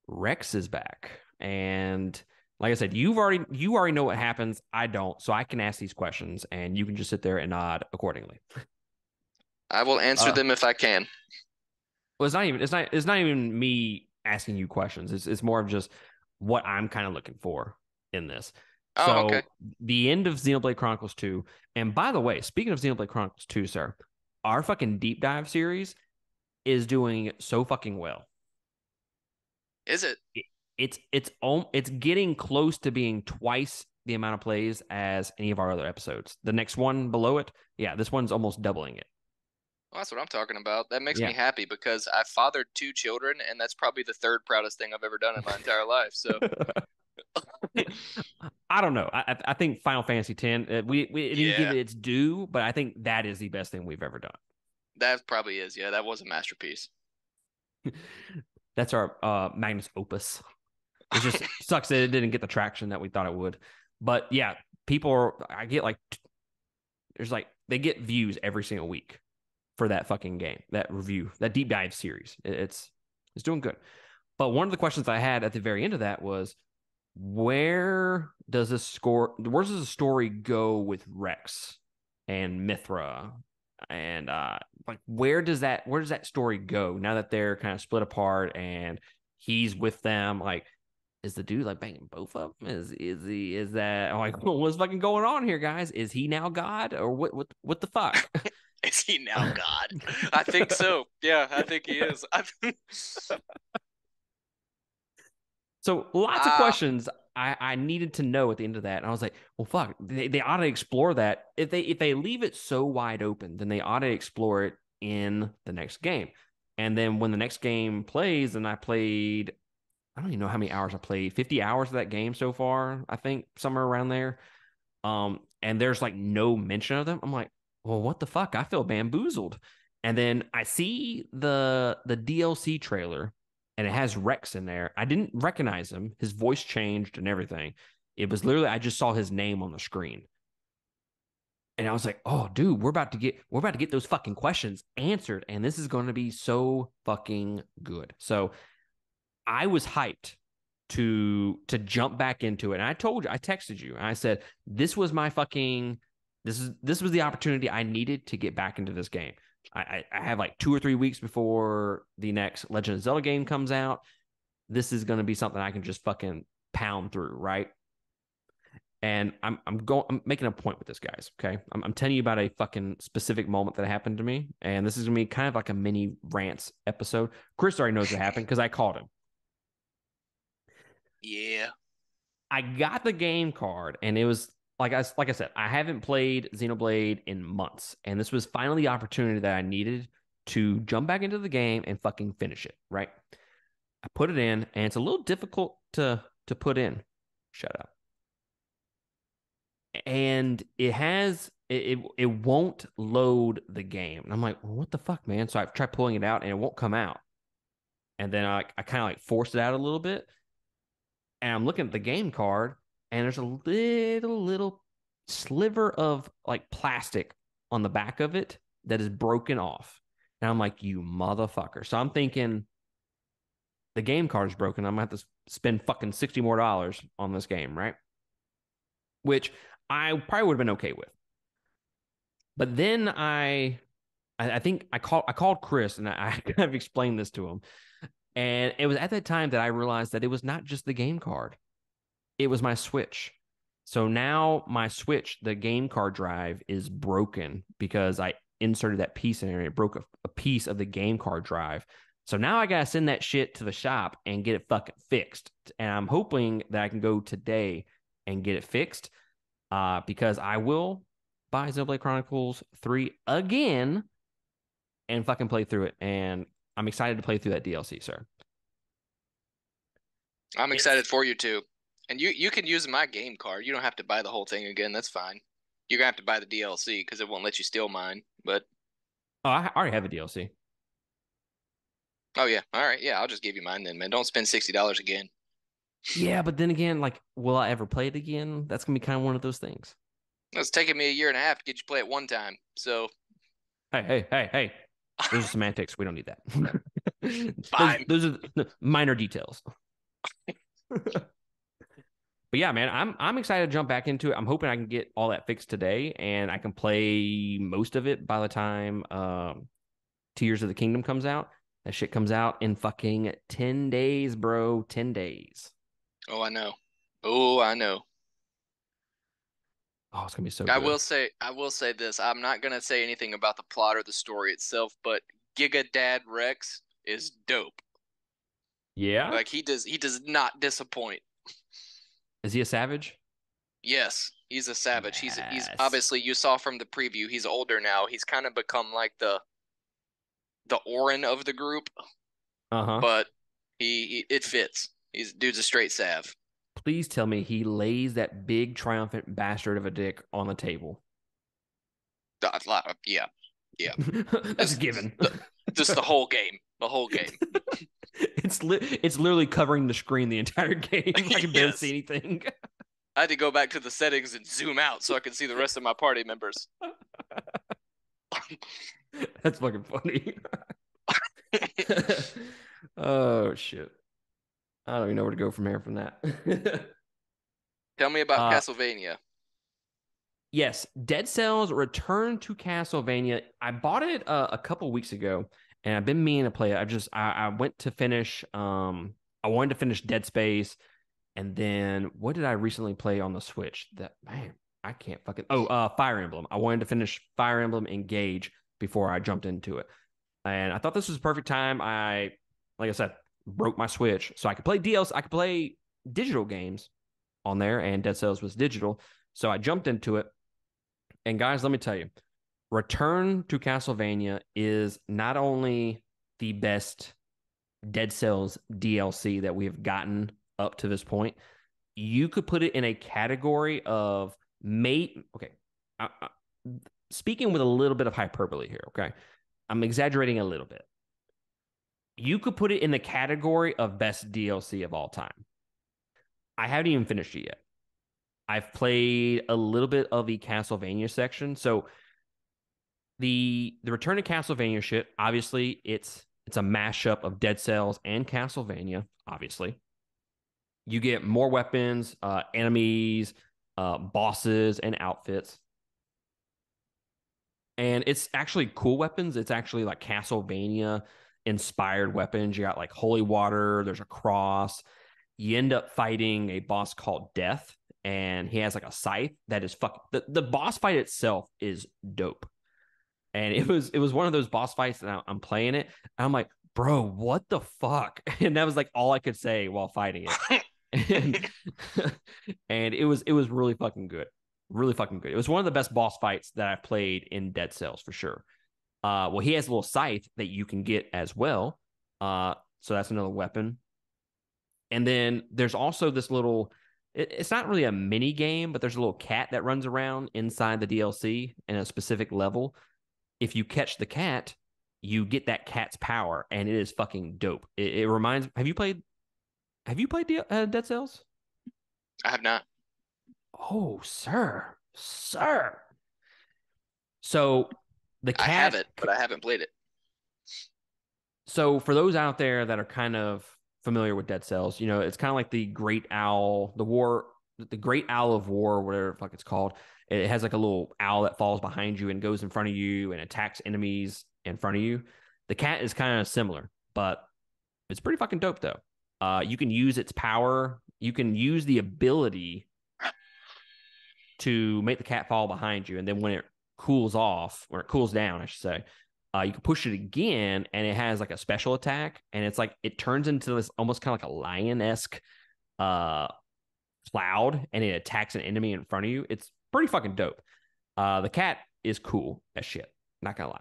Rex is back, and like I said, you already know what happens. I don't, so I can ask these questions, and you can just sit there and nod accordingly. I will answer Uh, them if I can. well, it's not even me asking you questions. It's more of just what I'm kind of looking for in this. Oh, okay. So the end of Xenoblade Chronicles 2, and by the way, speaking of Xenoblade Chronicles 2, sir, our fucking deep dive series is doing so fucking well. Is it? It, it's getting close to being twice the amount of plays as any of our other episodes. The next one below it, yeah, this one's almost doubling it. Well, that's what I'm talking about. That makes me Yeah. happy because I fathered 2 children, and that's probably the third proudest thing I've ever done in my entire life. So, I don't know. I think Final Fantasy X. We didn't give Yeah, it its due, but I think that is the best thing we've ever done. that probably is. Yeah, that was a masterpiece. That's our Magnus Opus. It just sucks that it didn't get the traction that we thought it would. But yeah, I get like, there's like, they get views every single week for that fucking game, that review, that deep dive series. It's doing good. But one of the questions I had at the very end of that was, where does the story go with Rex and Mithra? And like where does that story go now that they're kind of split apart and he's with them? Like, is the dude like banging both of them? Is that like what's fucking going on here, guys? Is he now God or what the fuck? Is he now God? I think so. Yeah, I think he is. So lots of Ah, questions I needed to know at the end of that. And I was like, well, fuck, they ought to explore that. If they leave it so wide open, then they ought to explore it in the next game. And then when the next game plays, and I don't even know how many hours I played, 50 hours of that game so far, I think somewhere around there. And there's like no mention of them. I'm like, well, what the fuck? I feel bamboozled. And then I see the DLC trailer and it has Rex in there. I didn't recognize him. His voice changed and everything. It was literally I just saw his name on the screen. And I was like, "Oh, dude, we're about to get those fucking questions answered and this is going to be so fucking good." So, I was hyped to jump back into it. And I told you, I texted you, and I said, this was the opportunity I needed to get back into this game. I have like 2 or 3 weeks before the next Legend of Zelda game comes out. This is gonna be something I can just fucking pound through, right? And I'm making a point with this, guys. Okay. I'm telling you about a fucking specific moment that happened to me. And this is gonna be kind of like a mini rants episode. Chris already knows what happened because I called him. yeah. I got the game card, and it was like I said, I haven't played Xenoblade in months, and this was finally the opportunity that I needed to jump back into the game and fucking finish it. Right? I put it in, and it's a little difficult to put in. Shut up. And it won't load the game, and I'm like, well, what the fuck, man? So I tried pulling it out, and it won't come out. And then I kind of like forced it out a little bit, and I'm looking at the game card, and there's a little sliver of like plastic on the back of it that is broken off. And I'm like, you motherfucker. So I'm thinking the game card is broken. I'm gonna have to spend fucking $60 more on this game, right? Which I probably would have been okay with. But then I think I called Chris and I kind of explained this to him. And it was at that time that I realized that it was not just the game card. It was my Switch. So now my Switch, the game card drive is broken because I inserted that piece in there and it broke a piece of the game card drive. So now I gotta send that shit to the shop and get it fucking fixed. And I'm hoping that I can go today and get it fixed. Because I will buy Xenoblade Chronicles 3 again and fucking play through it. And I'm excited to play through that DLC, sir. I'm It's excited for you too. And you can use my game card. You don't have to buy the whole thing again. That's fine. You're gonna have to buy the DLC because it won't let you steal mine. But Oh, I already have a DLC. oh yeah, all right, yeah, I'll just give you mine then, man. Don't spend $60 again. Yeah, but then again, like, will I ever play it again? That's gonna be kind of one of those things. It's taken me a year and a half to get you to play it one time. So Hey. Those are semantics. We don't need that. those fine. those are the minor details. But yeah, man, I'm excited to jump back into it. I'm hoping I can get all that fixed today, and I can play most of it by the time Tears of the Kingdom comes out. That shit comes out in fucking 10 days, bro. 10 days. Oh, I know. Oh, I know. Oh, it's gonna be so good. I will say this. I'm not gonna say anything about the plot or the story itself, but Giga Dad Rex is dope. Yeah, Like he does not disappoint. is he a savage? Yes, he's a savage. He's Yes. obviously you saw from the preview, he's older now. He's kind of become like the Orin of the group, Uh huh. but it fits. He's dude's a straight sav. Please tell me he lays that big triumphant bastard of a dick on the table. Yeah, yeah. That's a Just given. just the whole game. The whole game. It's literally covering the screen the entire game. I can barely see Yes. anything. I had to go back to the settings and zoom out so I could see the rest of my party members. That's fucking funny. Oh shit. I don't even know where to go from here from that. Tell me about uh Castlevania. yes, Dead Cells Return to Castlevania. I bought it a couple weeks ago and I've been meaning to play it. I went to finish I wanted to finish Dead Space. And then what did I recently play on the Switch? That man, I can't fucking Fire Emblem. I wanted to finish Fire Emblem Engage before I jumped into it. And I thought this was the perfect time. Like I said, broke my Switch. So I could play DLC, I could play digital games on there, and Dead Cells was digital. So I jumped into it. And guys, let me tell you, Return to Castlevania is not only the best Dead Cells DLC that we have gotten up to this point. You could put it in a category of mate. Okay, speaking with a little bit of hyperbole here. Okay, I'm exaggerating a little bit. You could put it in the category of best DLC of all time. I haven't even finished it yet. I've played a little bit of the Castlevania section. So the Return to Castlevania shit, obviously, it's a mashup of Dead Cells and Castlevania, obviously. You get more weapons, enemies, bosses, and outfits. And it's actually cool weapons. It's actually like Castlevania inspired weapons. You got like holy water, there's a cross. You end up fighting a boss called Death, and he has like a scythe that is the boss fight itself is dope. And it was one of those boss fights that I'm playing it. And I'm like, bro, what the fuck? And that was like all I could say while fighting it. And and it was really fucking good. Really fucking good. It was one of the best boss fights that I've played in Dead Cells for sure. Well, he has a little scythe that you can get as well. So that's another weapon. And then there's also this little it's not really a mini game, but there's a little cat that runs around inside the DLC in a specific level. If you catch the cat, you get that cat's power, and it is fucking dope. It reminds. Have you played Dead Cells? I have not. Oh, sir. So the I have cat. it, but I haven't played it. So for those out there that are kind of familiar with Dead Cells, it's kind of like the Great Owl, the Great Owl of War, whatever the fuck it's called. It has like a little owl that falls behind you and goes in front of you and attacks enemies in front of you. The cat is kind of similar, but it's pretty fucking dope though. You can use its power. You can use the ability to make the cat fall behind you, and then when it cools off, or it cools down, I should say, you can push it again, and it has like a special attack, and it's like it turns into this almost kind of like a lion-esque uh, cloud, and it attacks an enemy in front of you. It's pretty fucking dope. The cat is cool as shit. Not gonna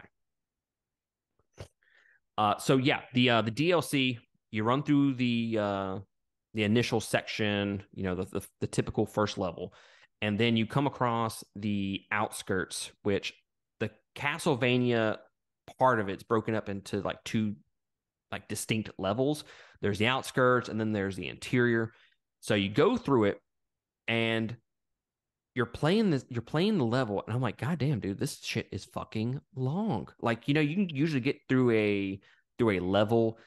lie. So yeah, the DLC, you run through the initial section, the typical first level, and then you come across the outskirts, which the Castlevania part of it's broken up into like two like distinct levels. There's the outskirts, and then there's the interior. So you go through it, and you're playing the level, and I'm like, God damn, dude, this shit is fucking long. Like, you can usually get through a level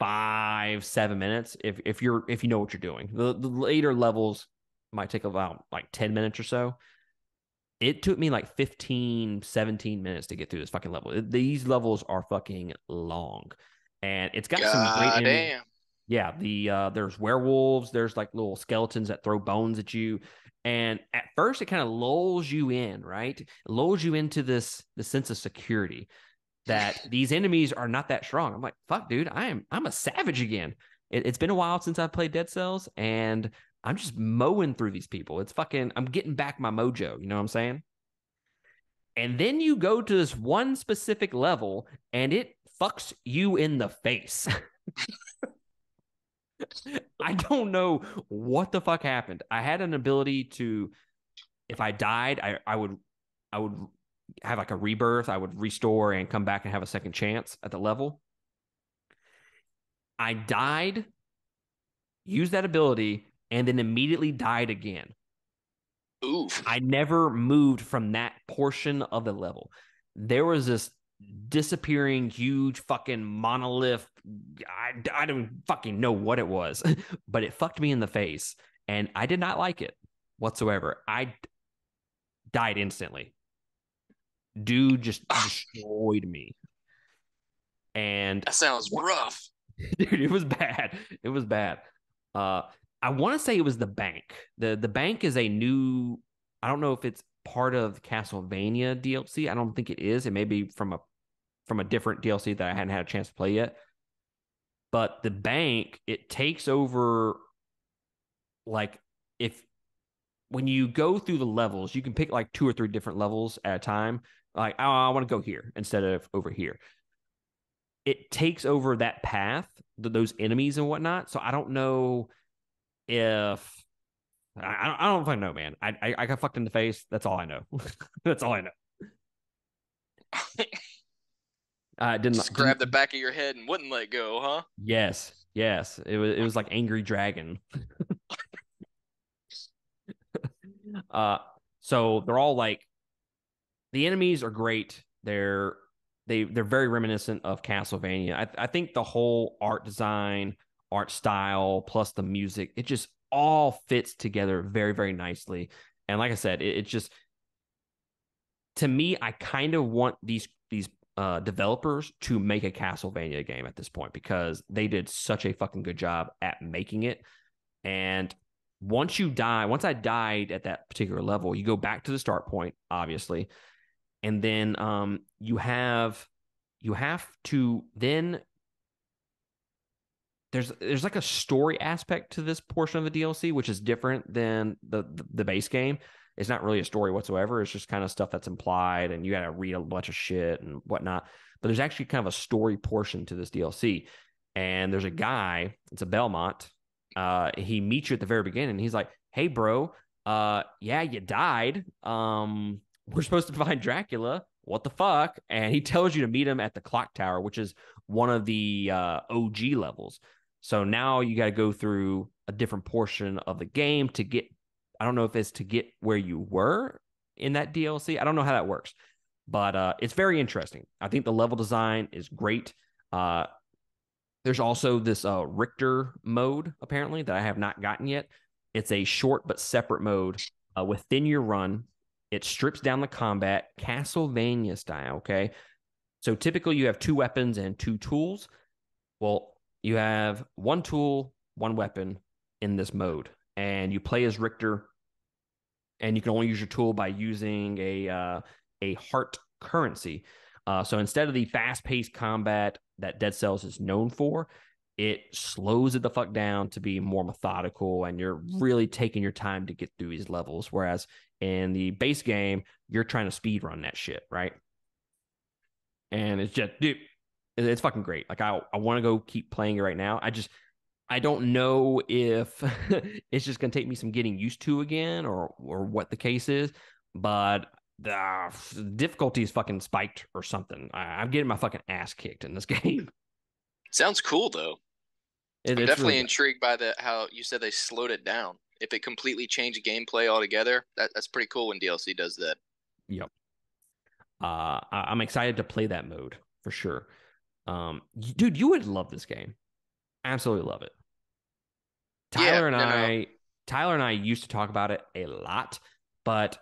5-7 minutes if you know what you're doing. The later levels might take about like 10 minutes or so. It took me like 15-17 minutes to get through this fucking level. These levels are fucking long, and it's got some great God enemies. damn. Yeah, there's werewolves, there's like little skeletons that throw bones at you. And at first it kind of lulls you in, right? It lulls you into the sense of security that these enemies are not that strong. I'm like, fuck, dude, I'm a savage again. It's been a while since I've played Dead Cells, and I'm just mowing through these people. It's fucking, I'm getting back my mojo. You know what I'm saying? And then you go to this one specific level, and it fucks you in the face. I don't know what the fuck happened. I had an ability to, if I died, I would have like a rebirth. I would restore and come back and have a second chance at the level. I died, used that ability, and then immediately died again. Oof. I never moved from that portion of the level. There was this disappearing huge fucking monolith. I don't fucking know what it was, but it fucked me in the face. And I did not like it whatsoever. I died instantly. Dude just destroyed me. And That sounds rough. dude, it was bad. It was bad. Uh, I want to say it was the bank. The bank is a new. I don't know if it's part of Castlevania DLC. I don't think it is. It may be from a different DLC that I hadn't had a chance to play yet. But the bank, it takes over. Like if when you go through the levels, you can pick like two or three different levels at a time. Like, oh, I want to go here instead of over here. It takes over that path, those enemies and whatnot. So I don't know if I don't know if I know, man. I got fucked in the face. That's all I know. That's all I know. Just Didn't. grab the back of your head and wouldn't let go, huh? Yes, yes. It was like Angry Dragon. Uh, so they're all like the enemies are great. They're very reminiscent of Castlevania. I think the whole art design, art style, plus the music, it just all fits together very, very nicely. And like I said, it just to me, I kind of want these developers to make a Castlevania game at this point because they did such a fucking good job at making it. And once I died at that particular level, you go back to the start point, obviously, and then you have to then there's like a story aspect to this portion of the DLC, which is different than the base game. It's not really a story whatsoever. It's just kind of stuff that's implied, and you got to read a bunch of shit and whatnot. But there's actually kind of a story portion to this DLC, and there's a guy. It's a Belmont. He meets you at the very beginning. And he's like, "Hey, bro. Yeah, you died. We're supposed to find Dracula. What the fuck?" And he tells you to meet him at the clock tower, which is one of the OG levels. So now you got to go through a different portion of the game to get. I don't know if it's to get where you were in that DLC. I don't know how that works, but it's very interesting. I think the level design is great. Uh, there's also this Richter mode, apparently, that I have not gotten yet. It's a short but separate mode within your run. It strips down the combat, Castlevania style, okay? So typically you have two weapons and two tools. Well, you have one tool, one weapon in this mode, and you play as Richter, and you can only use your tool by using a heart currency. So instead of the fast-paced combat that Dead Cells is known for, it slows it the fuck down to be more methodical, and you're really taking your time to get through these levels. Whereas in the base game, you're trying to speed run that shit, right? And it's just, dude, it's fucking great. Like I want to go keep playing it right now. I don't know if it's just gonna take me some getting used to again, or what the case is, but the difficulty is fucking spiked or something. I'm getting my fucking ass kicked in this game. Sounds cool though. I'm It's really definitely good. intrigued by the how you said they slowed it down. If it completely changed gameplay altogether, that's pretty cool when DLC does that. Yep. I'm excited to play that mode for sure. Dude, you would love this game. Absolutely love it. Yeah, Tyler and no, no. I, Tyler and I used to talk about it a lot, but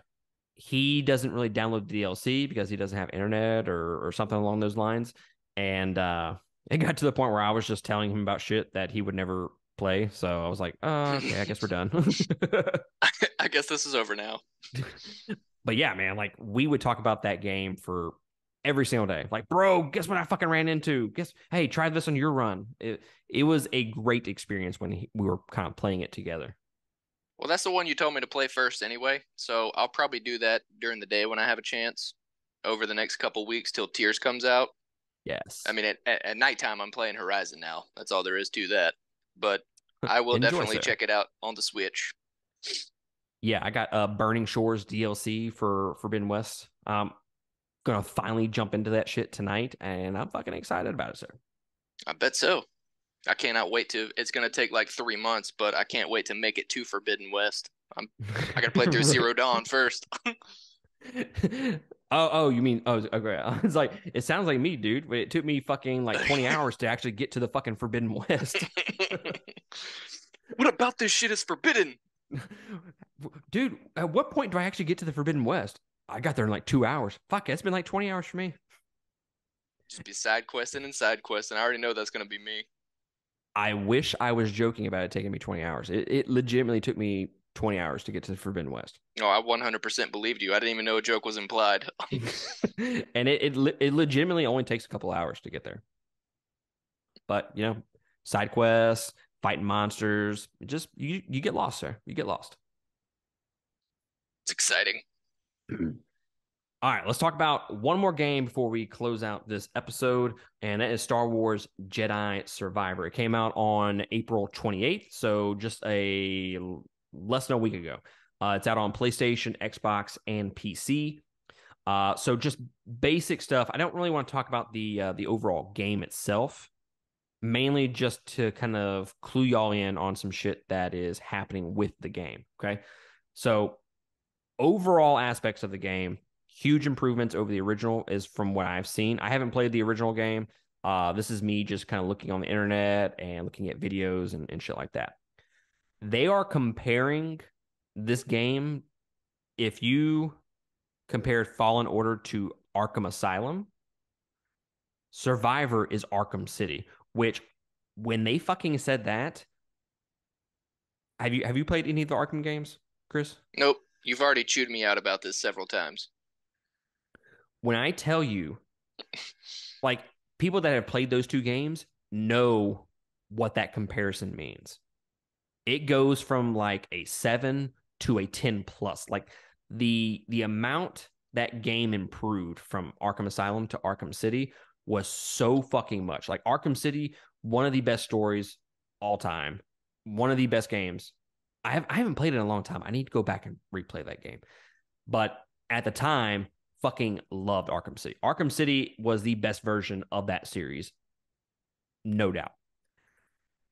he doesn't really download the DLC because he doesn't have internet or something along those lines. And it got to the point where I was just telling him about shit that he would never play. So I was like, oh, okay, I guess we're done. I guess this is over now. But yeah, man, like we would talk about that game for every single day. Like, bro, guess what I fucking ran into? Hey, try this on your run. It was a great experience when we were kind of playing it together. Well, that's the one you told me to play first anyway, so I'll probably do that during the day when I have a chance over the next couple weeks till Tears comes out. I Yes. mean, at nighttime, I'm playing Horizon now. That's all there is to that. But I will Enjoy, definitely sir. check it out on the Switch. Yeah, I got Burning Shores DLC for Forbidden West. Gonna finally jump into that shit tonight, and I'm fucking excited about it, sir. I bet so. I cannot wait to. It's gonna take like 3 months, but I can't wait to make it to Forbidden West. I gotta play through Right. Zero Dawn first. Oh, you mean okay. I was like, it sounds like me, dude. But it took me fucking like 20 hours to actually get to the fucking Forbidden West. What about this shit is forbidden? Dude, at what point do I actually get to the Forbidden West? I got there in like 2 hours. Fuck, it's been like 20 hours for me. Just be side questing and side questing. I already know that's gonna be me. I wish I was joking about it taking me 20 hours. It legitimately took me 20 hours to get to the Forbidden West. Oh, I 100% believed you. I didn't even know a joke was implied. And it legitimately only takes a couple hours to get there. But, side quests, fighting monsters, just you get lost, sir. You get lost. It's exciting. All right, let's talk about one more game before we close out this episode, and that is Star Wars Jedi Survivor. It came out on April 28th, so just a less than a week ago. It's out on PlayStation, Xbox, and PC. So just basic stuff. I don't really want to talk about the overall game itself, mainly just to kind of clue y'all in on some shit that is happening with the game. Okay, so overall aspects of the game, huge improvements over the original is from what I've seen. I haven't played the original game. This is me just kind of looking on the internet and looking at videos and shit like that. They are comparing this game. If you compared Fallen Order to Arkham Asylum, Survivor is Arkham City, which when they fucking said that, have you played any of the Arkham games, Chris? Nope. You've already chewed me out about this several times. When I tell you, like, people that have played those two games know what that comparison means. It goes from like a 7 to a 10 plus. Like the amount that game improved from Arkham Asylum to Arkham City was so fucking much. Like Arkham City, one of the best stories all time, one of the best games. I haven't played it in a long time. I need to go back and replay that game. But at the time, fucking loved Arkham City. Arkham City was the best version of that series, no doubt.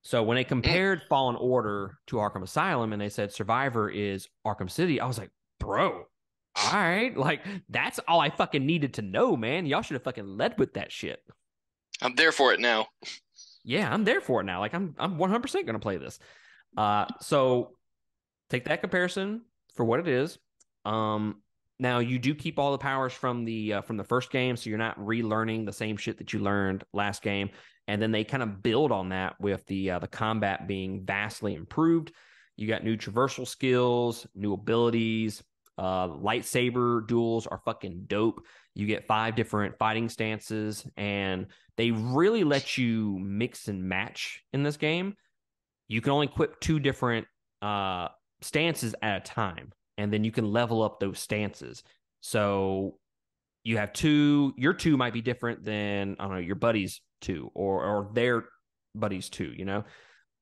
So when they Mm. compared Fallen Order to Arkham Asylum and they said Survivor is Arkham City, I was like, bro, all right. Like, that's all I fucking needed to know, man. Y'all should have fucking led with that shit. I'm there for it now. Yeah, I'm there for it now. Like, I'm 100% going to play this. So take that comparison for what it is. Now you do keep all the powers from the first game, so you're not relearning the same shit that you learned last game. And then they kind of build on that with the combat being vastly improved. You got new traversal skills, new abilities. Lightsaber duels are fucking dope. You get 5 different fighting stances, and they really let you mix and match in this game. You can only equip 2 different stances at a time, and then you can level up those stances. So you have 2, your 2 might be different than, I don't know, your buddy's 2 or their buddy's 2.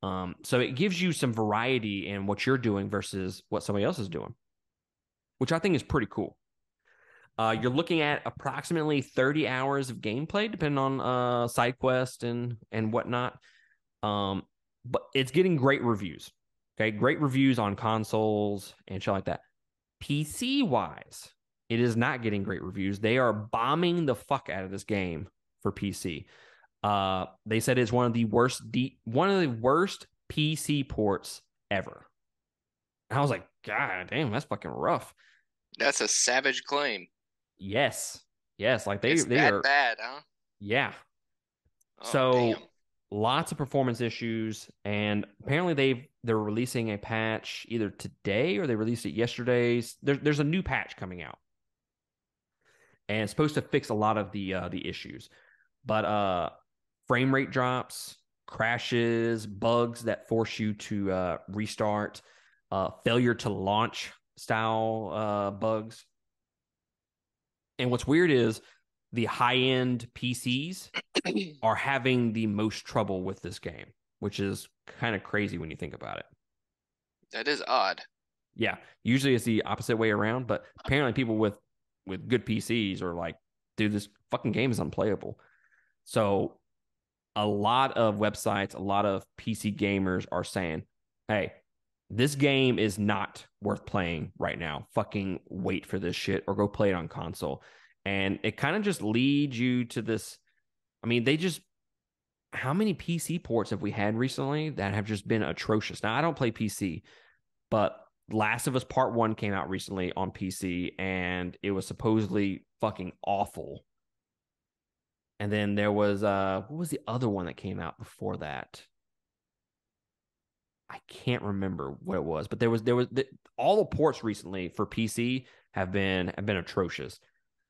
So it gives you some variety in what you're doing versus what somebody else is doing, which I think is pretty cool. You're looking at approximately 30 hours of gameplay, depending on side quest and whatnot. But it's getting great reviews. Okay, great reviews on consoles and shit like that. PC wise, it is not getting great reviews. They are bombing the fuck out of this game for PC. They said it's one of the worst PC ports ever. And I was like, God damn, that's fucking rough. That's a savage claim. Yes, yes, like they It's they that are, bad, huh? yeah. Oh, damn. So lots of performance issues, and apparently they're releasing a patch either today or they released it yesterday. There's a new patch coming out, and it's supposed to fix a lot of the issues. But frame rate drops, crashes, bugs that force you to restart, failure to launch style bugs. And what's weird is the high end PCs are having the most trouble with this game. which is kind of crazy when you think about it. That is odd. Yeah, usually it's the opposite way around, but apparently people with good PCs are like, dude, this fucking game is unplayable. So a lot of websites, a lot of PC gamers are saying, hey, this game is not worth playing right now. Fucking wait for this shit or go play it on console. And it kind of just leads you to this. I mean, they just, how many PC ports have we had recently that have just been atrocious? Now, I don't play PC, but Last of Us Part 1 came out recently on PC and it was supposedly fucking awful. And then there was what was the other one that came out before that? I can't remember what it was, but all the ports recently for PC have been atrocious.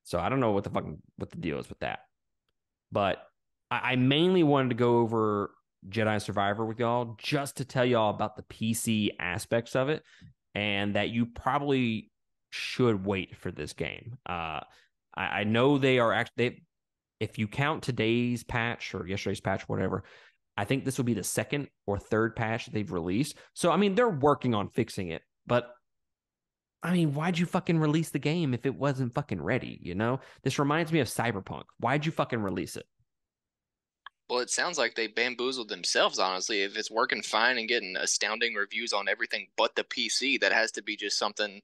So I don't know what the deal is with that. But I mainly wanted to go over Jedi Survivor with y'all just to tell y'all about the PC aspects of it and that you probably should wait for this game. I know they are actually, if you count today's patch or yesterday's patch, whatever, I think this will be the second or third patch they've released. So, I mean, they're working on fixing it, but I mean, why'd you fucking release the game if it wasn't fucking ready? You know, this reminds me of Cyberpunk. Why'd you fucking release it? Well, it sounds like they bamboozled themselves, honestly. If it's working fine and getting astounding reviews on everything but the PC, that has to be just something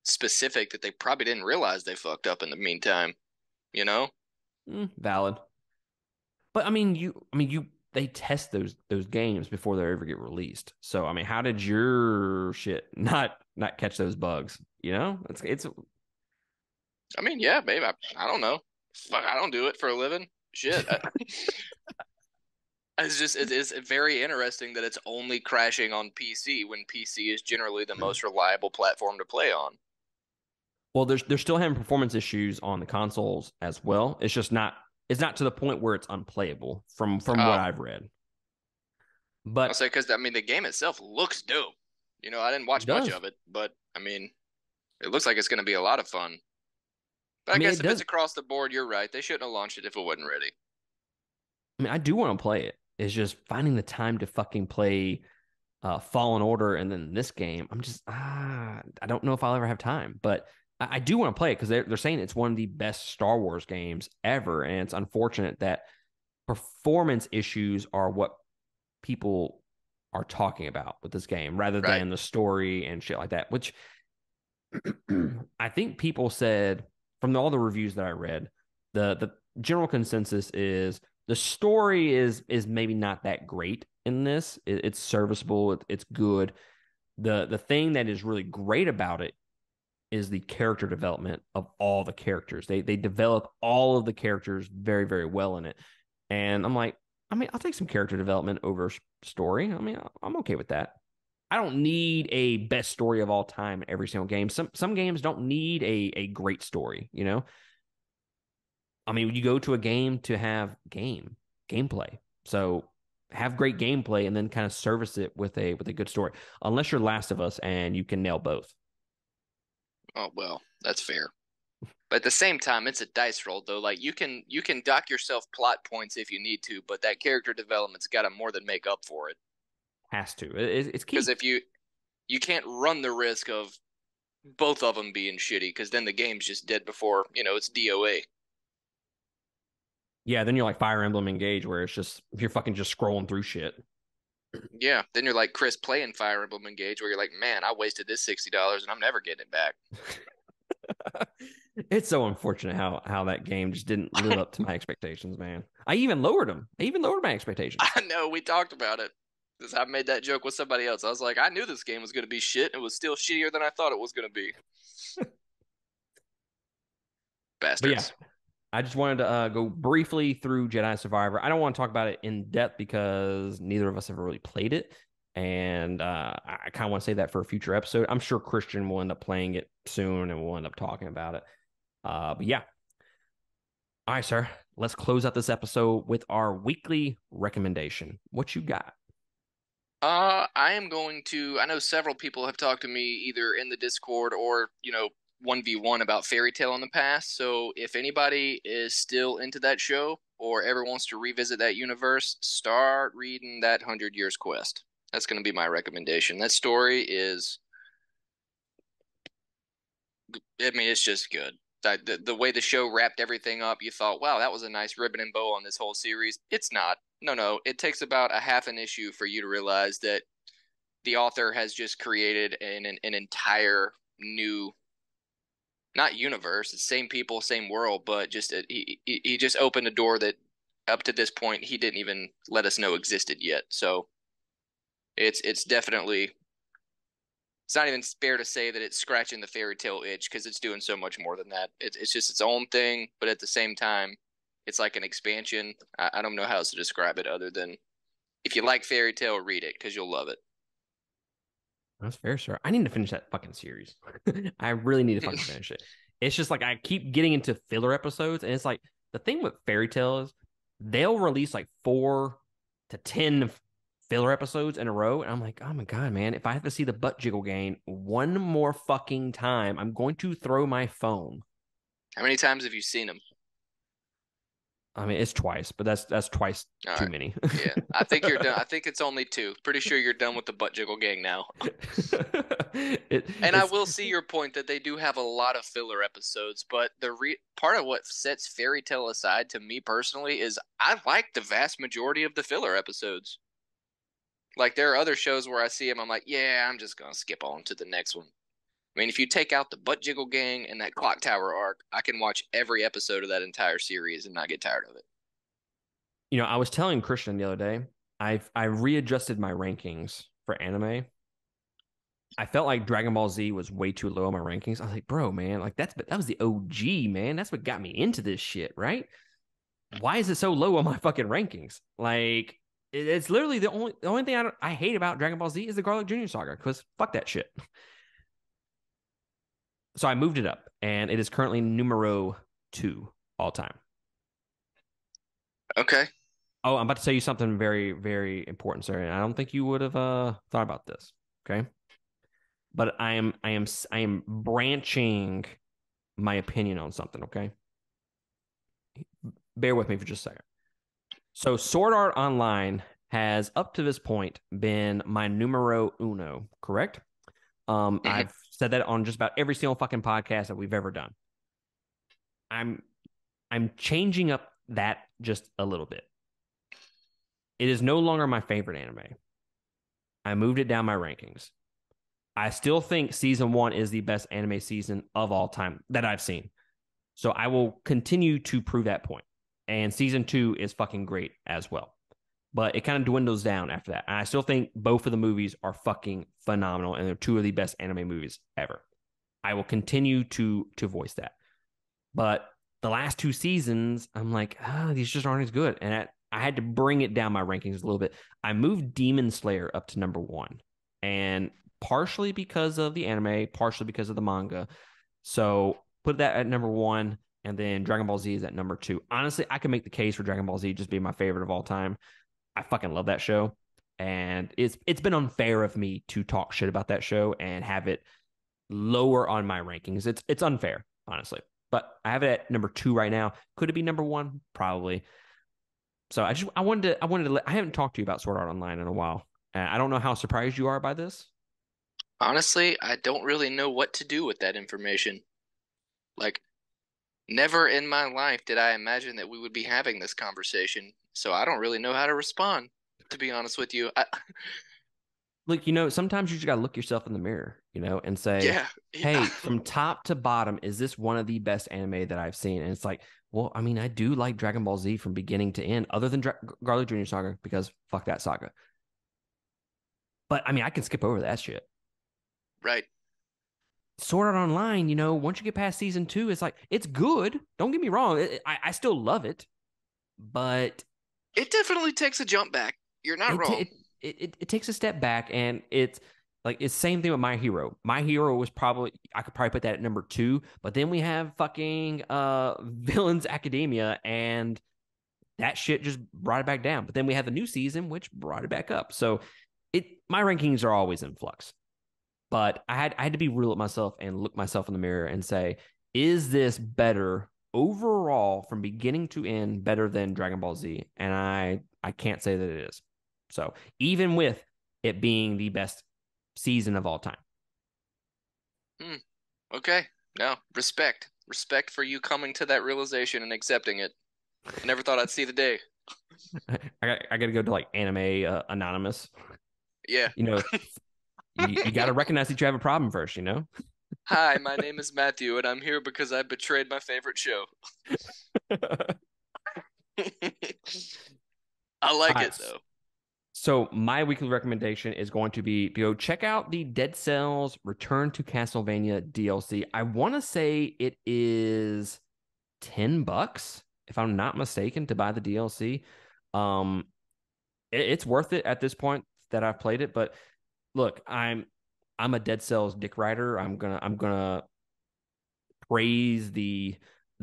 specific that they probably didn't realize they fucked up in the meantime, you know? Valid. But they test those games before they ever get released. So I mean, how did your shit not catch those bugs? You know, it's I mean, yeah, babe, I don't know. Fuck, I don't do it for a living. Shit. It's just it is very interesting that it's only crashing on PC when PC is generally the most reliable platform to play on. well, they're still having performance issues on the consoles as well. It's not to the point where it's unplayable from what Oh, I've read. I'll But say because I mean the game itself looks dope. You know, I didn't it watch much does. of it, but I mean, it looks like it's going to be a lot of fun. But I I mean, guess it if it's does. across the board, you're right. They shouldn't have launched it if it wasn't ready. I mean, I do want to play it. It's just finding the time to fucking play Fallen Order and then this game. I don't know if I'll ever have time, but I do want to play it because they're saying it's one of the best Star Wars games ever, and it's unfortunate that performance issues are what people are talking about with this game rather Right. than the story and shit like that. Which I think people said from all the reviews that I read, the general consensus is the story is maybe not that great in this. It's serviceable. It's good. The thing that is really great about it is the character development of all the characters. They develop all of the characters very very well in it, and I'm like, I mean, I'll take some character development over story. I mean, I'm okay with that. I don't need a best story of all time in every single game. Some games don't need a great story, you know? I mean, you go to a game to have gameplay. So have great gameplay and then kind of service it with a good story. Unless you're Last of Us and you can nail both. Oh well, that's fair. But at the same time, it's a dice roll though. Like you can dock yourself plot points if you need to, but that character development's got to more than make up for it. Has to. It's Because key. if you can't run the risk of both of them being shitty, because then the game's just dead before it's DOA. Yeah, then you're like Fire Emblem Engage where it's just you're fucking just scrolling through shit. Yeah, then you're like Chris playing Fire Emblem Engage, where you're like, man, I wasted this $60 and I'm never getting it back. It's so unfortunate how that game just didn't live up to my expectations, man. I even lowered them. I even lowered my expectations. I know we talked about it. Because I made that joke with somebody else. I was like, I knew this game was going to be shit. And it was still shittier than I thought it was going to be. But yeah, Bastards. I just wanted to go briefly through Jedi Survivor. I don't want to talk about it in depth because neither of us have really played it. And I kind of want to say that for a future episode. I'm sure Christian will end up playing it soon and we'll end up talking about it. But yeah. All right, sir. Let's close out this episode with our weekly recommendation. What you got? I am going to. I know several people have talked to me either in the Discord or 1v1 about Fairy Tale in the past. So if anybody is still into that show or ever wants to revisit that universe, start reading that 100 Years Quest. That's going to be my recommendation. That story is, I mean, it's just good. The way the show wrapped everything up, you thought, wow, that was a nice ribbon and bow on this whole series. It's not. No. It takes about a half an issue for you to realize that the author has just created an entire new, not universe, it's same people, same world, but just he just opened a door that up to this point he didn't even let us know existed yet. So it's definitely, it's not even fair to say that it's scratching the Fairy Tale itch because it's doing so much more than that. It's just its own thing, but at the same time, it's like an expansion. I don't know how else to describe it other than if you like Fairy Tale, read it because you'll love it. That's fair, sir. I need to finish that fucking series. I really need to fucking finish it. It's just like I keep getting into filler episodes, and it's like the thing with Fairy Tale is they'll release like 4 to 10 filler episodes in a row, and I'm like, oh my god, man! If I have to see the butt jiggle gang one more fucking time, I'm going to throw my phone. How many times have you seen them? I mean, it's twice, but that's twice All too right. many. Yeah, I think you're done. I think it's only two. Pretty sure you're done with the butt jiggle gang now. And I It's will see your point that they do have a lot of filler episodes, but part of what sets Fairy Tale aside to me personally is I like the vast majority of the filler episodes. Like there are other shows where I see them, I'm like, yeah, I'm just gonna skip on to the next one. I mean, if you take out the butt jiggle gang and that clock tower arc, I can watch every episode of that entire series and not get tired of it. I was telling Christian the other day, I readjusted my rankings for anime. I felt like Dragon Ball Z was way too low on my rankings. I was like, bro, man, like that was the OG, man. That's what got me into this shit, right? Why is it so low on my fucking rankings? Like, it's literally the only thing I hate about Dragon Ball Z is the Garlic Jr. saga because fuck that shit. So I moved it up, and it is currently numero 2 all time. Okay. Oh, I'm about to tell you something very, very important, sir. And I don't think you would have thought about this. Okay, but I am branching my opinion on something. Okay, bear with me for just a second. So, Sword Art Online has up to this point been my numero uno. Correct? Mhm. I've said that on just about every single fucking podcast that we've ever done. I'm I'm changing up that just a little bit. It is no longer my favorite anime. I moved it down my rankings. I still think season 1 is the best anime season of all time that I've seen. So I will continue to prove that point. And season 2 is fucking great as well. But it kind of dwindles down after that. And I still think both of the movies are fucking phenomenal, and they're 2 of the best anime movies ever. I will continue to voice that. But the last 2 seasons, I'm like, these just aren't as good. And I had to bring it down my rankings a little bit. I moved Demon Slayer up to number 1. And partially because of the anime, partially because of the manga. So put that at number 1, and then Dragon Ball Z is at number 2. Honestly, I can make the case for Dragon Ball Z just being my favorite of all time. I fucking love that show. And it's been unfair of me to talk shit about that show and have it lower on my rankings. It's unfair, honestly. But I have it at number 2 right now. Could it be number 1? Probably. So I wanted to I haven't talked to you about Sword Art Online in a while. I don't know how surprised you are by this. Honestly, I don't really know what to do with that information. Like, never in my life did I imagine that we would be having this conversation, so I don't really know how to respond, to be honest with you. Look, sometimes you just gotta look yourself in the mirror, and say, Yeah, hey, yeah. from top to bottom, is this one of the best anime that I've seen? And it's like, well, I mean, I do like Dragon Ball Z from beginning to end, other than Garlic Jr. Saga, because fuck that saga. But I mean, I can skip over that shit. Right. Sword Art Online, once you get past season 2, it's like, it's good. Don't get me wrong. I still love it, but It definitely takes a jump back. You're not it, t- wrong. it it takes a step back, and it's like it's same thing with My Hero. My Hero was probably, I could probably put that at number 2, but then we have fucking Villains Academia, and that shit just brought it back down. But then we have the new season, which brought it back up. So my rankings are always in flux. But I had to be real with myself and look myself in the mirror and say, is this better overall from beginning to end better than Dragon Ball Z? And I can't say that it is. So even with it being the best season of all time. Hmm. Okay. No, respect. Respect for you coming to that realization and accepting it. I never thought I'd see the day. I got to go to like Anime Anonymous. Yeah. You know, you got to recognize that you have a problem first, you know? Hi, my name is Matthew, and I'm here because I betrayed my favorite show. I All like it right. though. So my weekly recommendation is going to be to go check out the Dead Cells Return to Castlevania DLC. I want to say it is $10, if I'm not mistaken, to buy the DLC. Um, it's worth it at this point that I've played it. But look, I'm a Dead Cells dick rider. I'm gonna praise the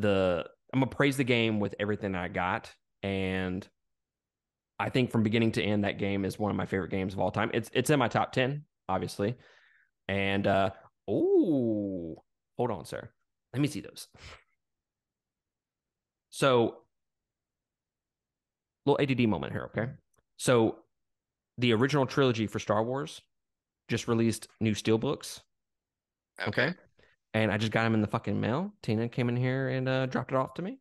I'm gonna praise the game with everything I got. And I think from beginning to end, that game is one of my favorite games of all time. It's in my top 10, obviously. And oh, hold on, sir. Let me see those. So, little ADD moment here, okay? So, the original trilogy for Star Wars just released new steelbooks, okay? Okay. And I just got them in the fucking mail. Tina came in here and dropped it off to me.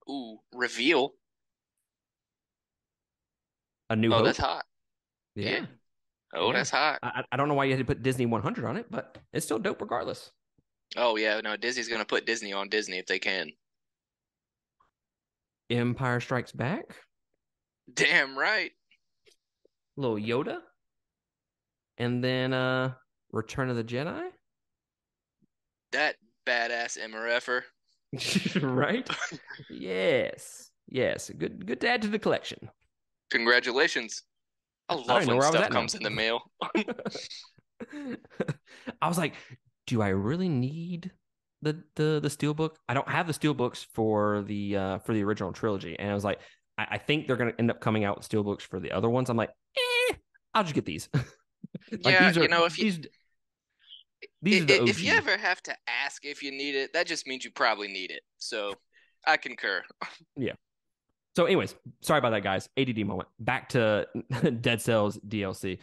Ooh, reveal. A New Oh, that's Hope. hot. Yeah. Yeah, Oh, yeah. that's hot. I don't know why you had to put Disney 100 on it, but it's still dope regardless. Oh yeah, no, Disney's gonna put Disney on Disney if they can. Empire Strikes Back. Damn right. Little Yoda. And then Return of the Jedi. That badass MRFer. Right? Yes. Yes. Good to add to the collection. Congratulations. I I don't love even know when where I was stuff at now. comes in the mail. I was like, do I really need the steelbook? I don't have the steelbooks for the original trilogy. And I was like, I think they're gonna end up coming out with steelbooks for the other ones. I'm like, I'll just get these. Like Yeah, these are the if you OG. ever have to ask if you need it, that just means you probably need it. So I concur. Yeah. So, anyways, sorry about that, guys. ADD moment. Back to Dead Cells DLC.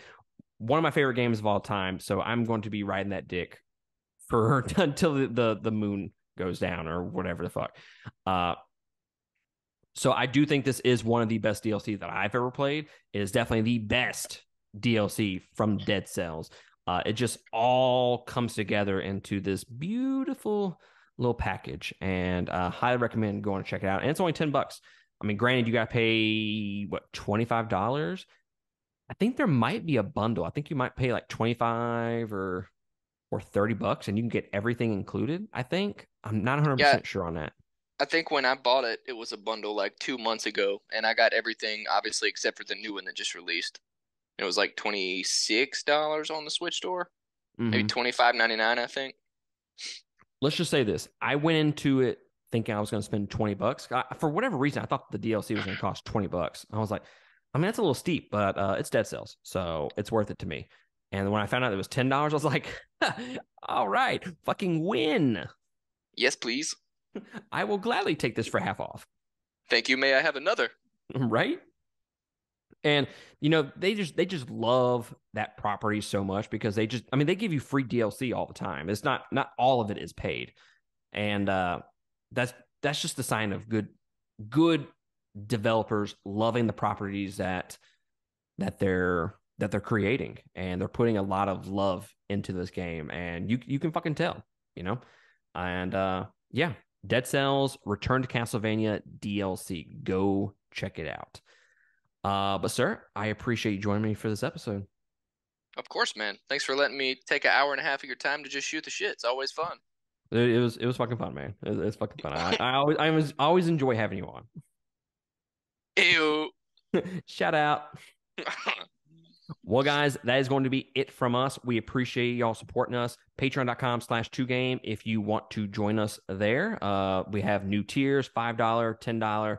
One of my favorite games of all time. So I'm going to be riding that dick for until the moon goes down or whatever the fuck. Uh, so I do think this is one of the best DLC that I've ever played. It is definitely the best DLC from Dead Cells. It just all comes together into this beautiful little package, and highly recommend going to check it out. And it's only $10. I mean, granted, you got to pay what, $25. I think there might be a bundle. I think you might pay like 25 or $30 and you can get everything included. I think I'm not Yeah, 100% sure on that. I think when I bought it, it was a bundle like 2 months ago, and I got everything obviously except for the new one that just released. It was like $26 on the Switch store, maybe Mm-hmm. 25.99, I think. Let's just say this: I went into it thinking I was going to spend $20. For whatever reason, I thought the DLC was going to cost $20. I was like, I mean, that's a little steep, but it's Dead Cells, so it's worth it to me. And when I found out it was $10, I was like, all right, fucking win. Yes, please. I will gladly take this for half off. Thank you. May I have another? Right? And they just love that property so much because they give you free DLC all the time. It's not all of it is paid. And that's that's just a sign of good developers loving the properties that they're creating, and they're putting a lot of love into this game, and you can fucking tell, you know. And yeah, Dead Cells Return to Castlevania DLC, go check it out. But sir, I appreciate you joining me for this episode. Of course, man. Thanks for letting me take an hour and a half of your time to just shoot the shit. It's always fun. It was fucking fun, man. It's fucking fun. I always enjoy having you on. Ew. Shout out. Well, guys, that is going to be it from us. We appreciate y'all supporting us. Patreon.com/2game if you want to join us there. We have new tiers, $5, $10,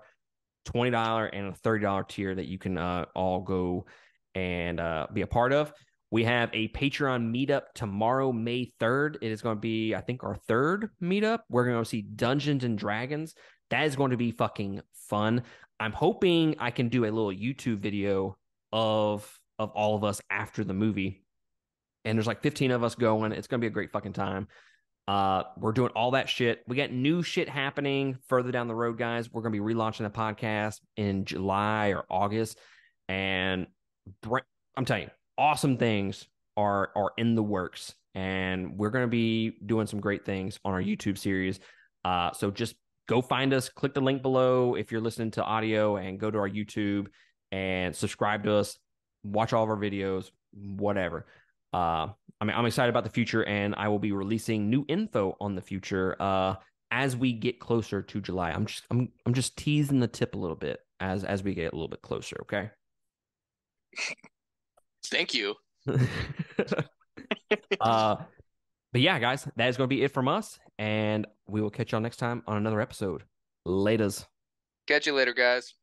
$20, and a $30 tier that you can all go and be a part of. We have a Patreon meetup tomorrow, May 3rd. It is going to be, I think, our third meetup. We're going to see Dungeons and Dragons. That is going to be fucking fun. I'm hoping I can do a little YouTube video of all of us after the movie. And there's like 15 of us going. It's going to be a great fucking time. We're doing all that shit. We got new shit happening further down the road, guys. We're going to be relaunching the podcast in July or August. And I'm telling you, awesome things are in the works. And we're going to be doing some great things on our YouTube series. So just go find us, click the link below if you're listening to audio, and go to our YouTube and subscribe to us, watch all of our videos, whatever. I'm excited about the future, and I will be releasing new info on the future as we get closer to July. I'm just teasing the tip a little bit as we get a little bit closer, okay? Thank you. But yeah, guys, that is going to be it from us, and we will catch y'all next time on another episode. Laters. Catch you later, guys.